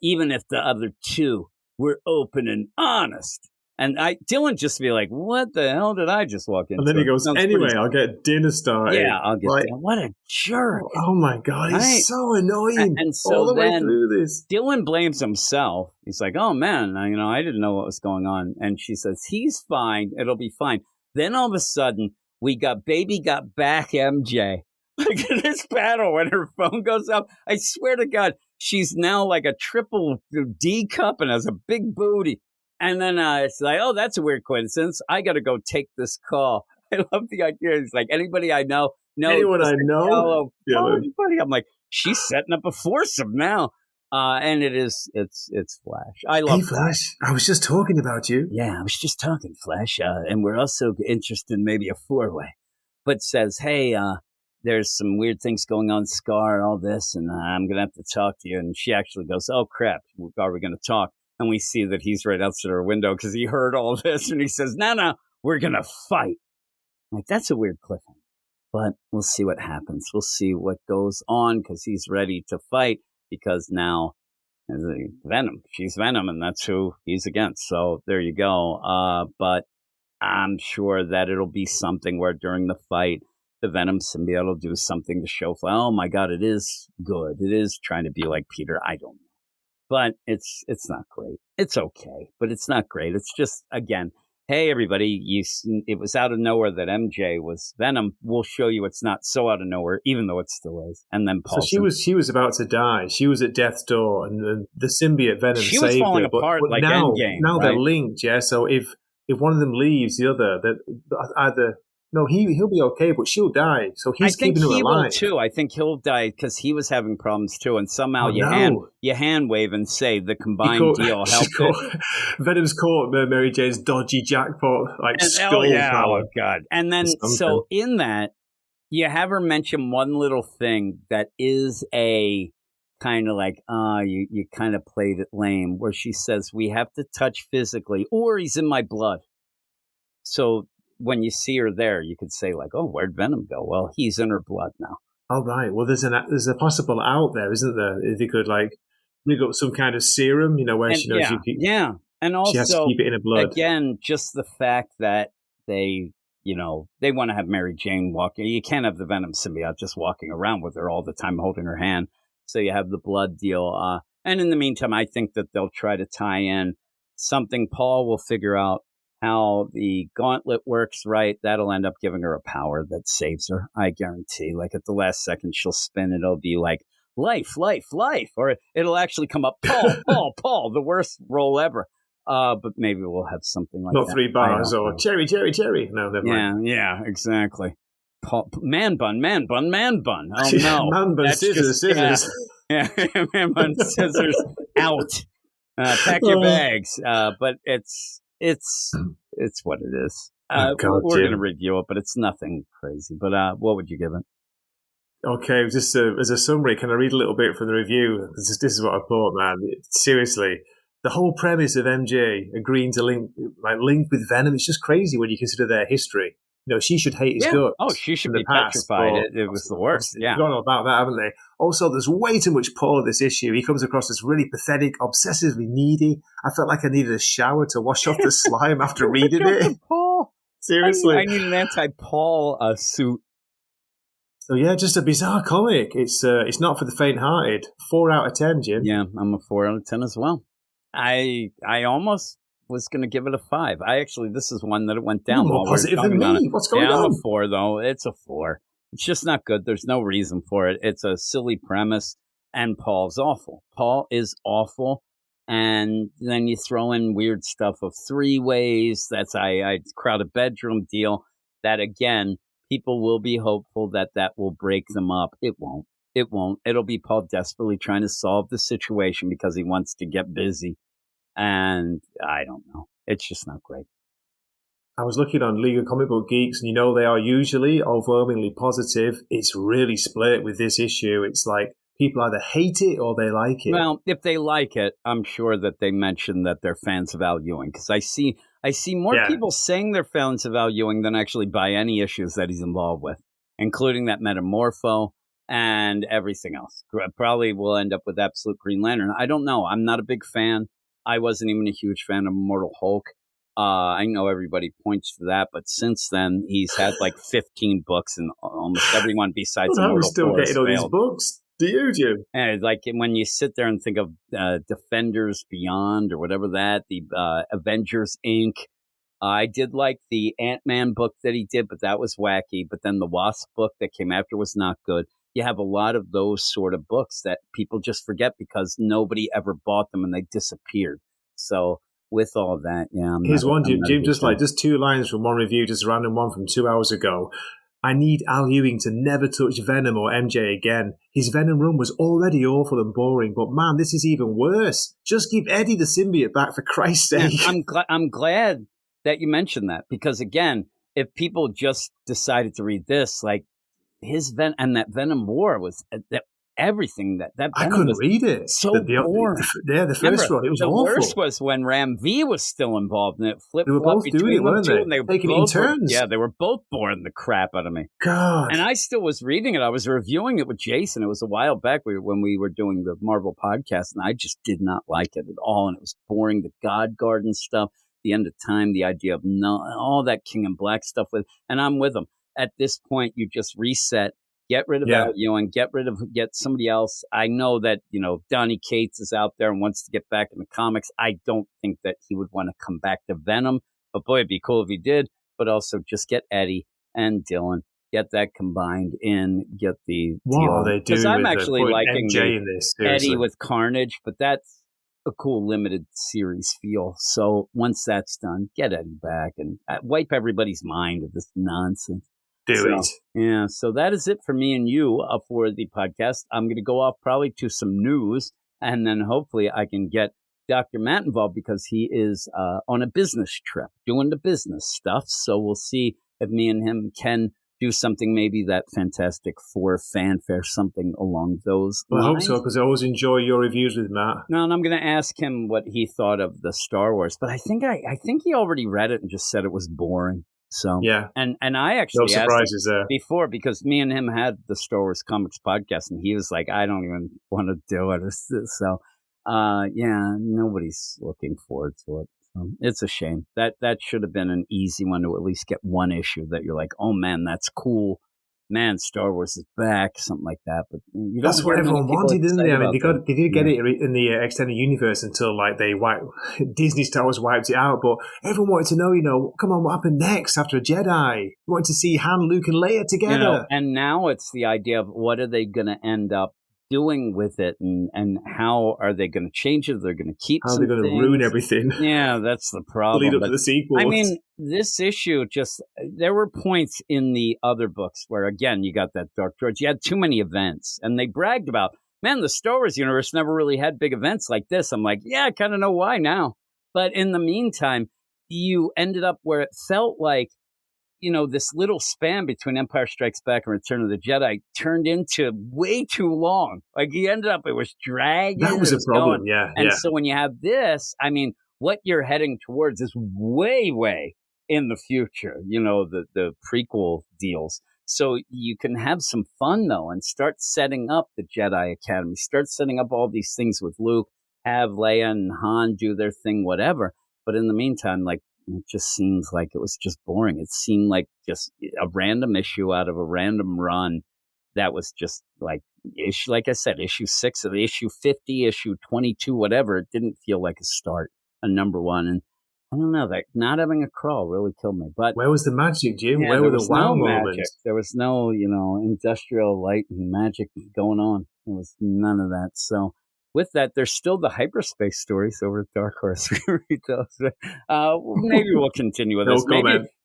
even if the other 2 were open and honest. And Dylan just be like, what the hell did I just walk into? And then he goes, anyway, I'll get dinner started. Yeah, I'll get dinner. What a jerk. Oh my God, he's so annoying. And so all the way then through this. Dylan blames himself. He's like, oh man, I didn't know what was going on. And she says, he's fine. It'll be fine. Then all of a sudden, we got back MJ. Like in this battle, when her phone goes up, I swear to God, she's now like a triple D cup and has a big booty. And then it's like, oh, that's a weird coincidence. I got to go take this call. I love the idea. It's like, anybody I know? No. Anyone I know? Everybody. I'm like, she's setting up a foursome now. And it's Flash. I love Flash. I was just talking about you. Yeah, I was just talking, Flash. And we're also interested in maybe a 4-way. But says, hey, there's some weird things going on, Scar, all this, and I'm going to have to talk to you. And she actually goes, oh, crap, are we going to talk? And we see that he's right outside her window because he heard all this. And he says, no, we're going to fight. I'm like, that's a weird cliffhanger. But we'll see what happens. We'll see what goes on because he's ready to fight because now Venom. She's Venom, and that's who he's against. So there you go. But I'm sure that it'll be something where during the fight, the Venom symbiote will do something to show, oh my God, it is good. It is trying to be like Peter. I don't know. But it's not great. It's okay, but it's not great. It's just, again, hey, everybody, it was out of nowhere that MJ was Venom. We'll show you it's not so out of nowhere, even though it still is. And then Paulson. So she was about to die. She was at death's door, and the symbiote Venom saved her. She was falling apart but like now, Endgame. Now right? they're linked, yeah? So if one of them leaves the other, that either... No, he'll be okay, but she'll die. So he's keeping her alive. I think he will too. I think he'll die because he was having problems too. And somehow you hand wave and say the combined deal helped it. Venom's caught Mary Jane's dodgy jackpot, skull power. Oh, God. And then, so in that, you have her mention one little thing that is a kind of like, you kind of played it lame, where she says, we have to touch physically, or he's in my blood. So when you see her there, you could say like, oh, where'd Venom go? Well, he's in her blood now. Oh, right. Well, there's a possible out there, isn't there? If you could rig up some kind of serum, where she knows and also she has to keep it in her blood. Again, just the fact that they want to have Mary Jane walking. You can't have the Venom symbiote just walking around with her all the time, holding her hand. So you have the blood deal. And in the meantime, I think that they'll try to tie in something. Paul will figure out how the gauntlet works, right? That'll end up giving her a power that saves her. I guarantee. Like at the last second, she'll spin. It'll be like life, or it'll actually come up. Paul, the worst role ever. But maybe we'll have something like not that. 3 bars or cherry. No, never mind. Yeah, exactly. Paul, man bun. Oh no, man bun, scissors. Yeah, man bun, scissors out. Pack your bags. But it's what it is. We're going to review it, but it's nothing crazy. But what would you give it? Okay, just as a summary, can I read a little bit from the review? This is what I thought, man. Seriously, the whole premise of MJ agreeing to link with Venom, it's just crazy when you consider their history. She should hate his guts. Oh, she should be petrified. It was the worst. Yeah. They've gone all about that, haven't they? Also, there's way too much Paul in this issue. He comes across as really pathetic, obsessively needy. I felt like I needed a shower to wash off the slime after reading it. Paul. Seriously. I need an anti-Paul suit. So yeah, just a bizarre comic. It's not for the faint-hearted. 4 out of 10, Jim. Yeah, I'm a 4 out of 10 as well. I almost was going to give it a 5. This is one that it went down. More positive than me. What's going on? I'm a 4 though. It's a 4. It's just not good. There's no reason for it. It's a silly premise, and Paul's awful. Paul is awful, and then you throw in weird stuff of 3 ways. That's I crowded bedroom deal. That again, people will be hopeful that will break them up. It won't. It'll be Paul desperately trying to solve the situation because he wants to get busy. And I don't know. It's just not great. I was looking on League of Comic Book Geeks, and they are usually overwhelmingly positive. It's really split with this issue. It's like people either hate it or they like it. Well, if they like it, I'm sure that they mention that they're fans of Al Ewing, because I see more people saying they're fans of Al Ewing than actually buy any issues that he's involved with, including that Metamorpho and everything else. Probably will end up with Absolute Green Lantern. I don't know. I'm not a big fan. I wasn't even a huge fan of Immortal Hulk. I know everybody points to that, but since then he's had like 15 books, and almost everyone besides I'm Immortal still Thor has getting all these failed. books. Do you, Jim? And like when you sit there and think of Defenders Beyond or whatever the Avengers Inc. I did like the Ant-Man book that he did, but that was wacky. But then the Wasp book that came after was not good. You have a lot of those sort of books that people just forget because nobody ever bought them and they disappeared. So with all that, Here's one, Jim, just 2 lines from one review, just a random one from 2 hours ago. I need Al Ewing to never touch Venom or MJ again. His Venom run was already awful and boring, but man, this is even worse. Just give Eddie the symbiote back, for Christ's sake. Yeah, I'm glad that you mentioned that, because again, if people just decided to read this, like his and that Venom War was everything that Venom I couldn't read it. So boring. The first one, it was awful. The worst was when Ram V was still involved, and it flipped. They were both doing it, weren't they? And they were taking it in turns. They were both boring the crap out of me. God. And I still was reading it. I was reviewing it with Jason. It was a while back when we were doing the Marvel podcast, and I just did not like it at all. And it was boring. The God Garden stuff, the End of Time, the idea of all that King and Black stuff and I'm with them. At this point, you just reset. Get rid of Al Ewing, get somebody else. I know that, Donny Cates is out there and wants to get back in the comics. I don't think that he would want to come back to Venom, but boy, it'd be cool if he did. But also just get Eddie and Dylan, get that combined in, get the what are they doing? Because I'm actually liking MJ in this, Eddie with Carnage, but that's a cool limited series feel. So once that's done, get Eddie back and wipe everybody's mind of this nonsense. Yeah, so that is it for me and you for the podcast. I'm going to go off probably to some news, and then hopefully I can get Dr. Matt involved, because he is on a business trip doing the business stuff. So we'll see if me and him can do something, maybe that Fantastic Four fanfare, something along those lines. I hope so, because I always enjoy your reviews with Matt. No, and I'm going to ask him what he thought of the Star Wars, but I think he already read it and just said it was boring. So yeah, and I actually no surprises there before, because me and him had the Star Wars Comics podcast, and he was like, I don't even want to do it. So nobody's looking forward to it. So it's a shame. That should have been an easy one to at least get one issue that you're like, oh man, that's cool. Man, Star Wars is back, something like that. But that's what everyone wanted, didn't they? I mean, they did get it in the extended universe until like Disney Star Wars wiped it out. But everyone wanted to know, come on, what happened next after a Jedi? We wanted to see Han, Luke, and Leia together. And now it's the idea of what are they going to end up doing with it, and how are they going to change it? They're going to keep. How are they going to ruin everything? Yeah, that's the problem. Lead up to the sequels. I mean, this issue there were points in the other books where, again, you got that Dark George. You had too many events, and they bragged about, man, the Star Wars universe never really had big events like this. I'm like, yeah, I kind of know why now. But in the meantime, you ended up where it felt like, this little span between Empire Strikes Back and Return of the Jedi turned into way too long. Like it was dragging. That was a problem, yeah. And so when you have this, I mean, what you're heading towards is way, way in the future, the prequel deals. So you can have some fun, though, and start setting up the Jedi Academy, start setting up all these things with Luke, have Leia and Han do their thing, whatever. But in the meantime, like, it just seems like it was just boring. It seemed like just a random issue out of a random run that was just like I said, issue 6 of issue 50, issue 22, whatever. It didn't feel like a start, a number one. And I don't know, that not having a crawl really killed me. But where was the magic, Jim? Where were the wow moments? There was no, industrial light and magic going on. There was none of that. So with that, there's still the hyperspace stories over at Dark Horse. We read those. Maybe we'll continue with this.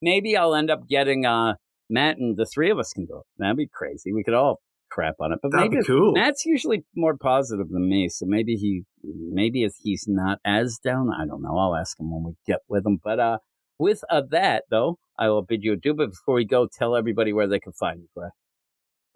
Maybe I'll end up getting Matt, and the three of us can do it. That'd be crazy. We could all crap on it. But that'd be cool. Matt's usually more positive than me, so maybe if he's not as down, I don't know. I'll ask him when we get with him. But with that, though, I will bid you adieu. But before we go, tell everybody where they can find you, Greg.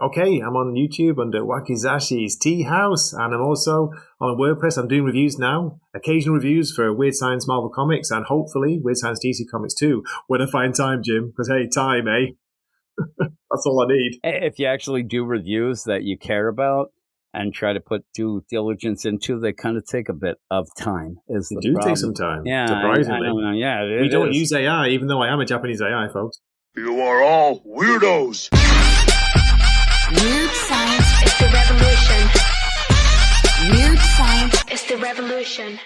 Okay, I'm on YouTube under Wakizashi's Tea House, and I'm also on WordPress. I'm doing reviews now, occasional reviews for Weird Science Marvel Comics, and hopefully Weird Science DC Comics too, when I find time, Jim. Because, hey, time, eh? That's all I need. If you actually do reviews that you care about and try to put due diligence into, they kind of take a bit of time. They do take some time, surprisingly. I don't know. Yeah, we don't use AI, even though I am a Japanese AI, folks. You are all weirdos. Weird science is the revolution. Weird science is the revolution.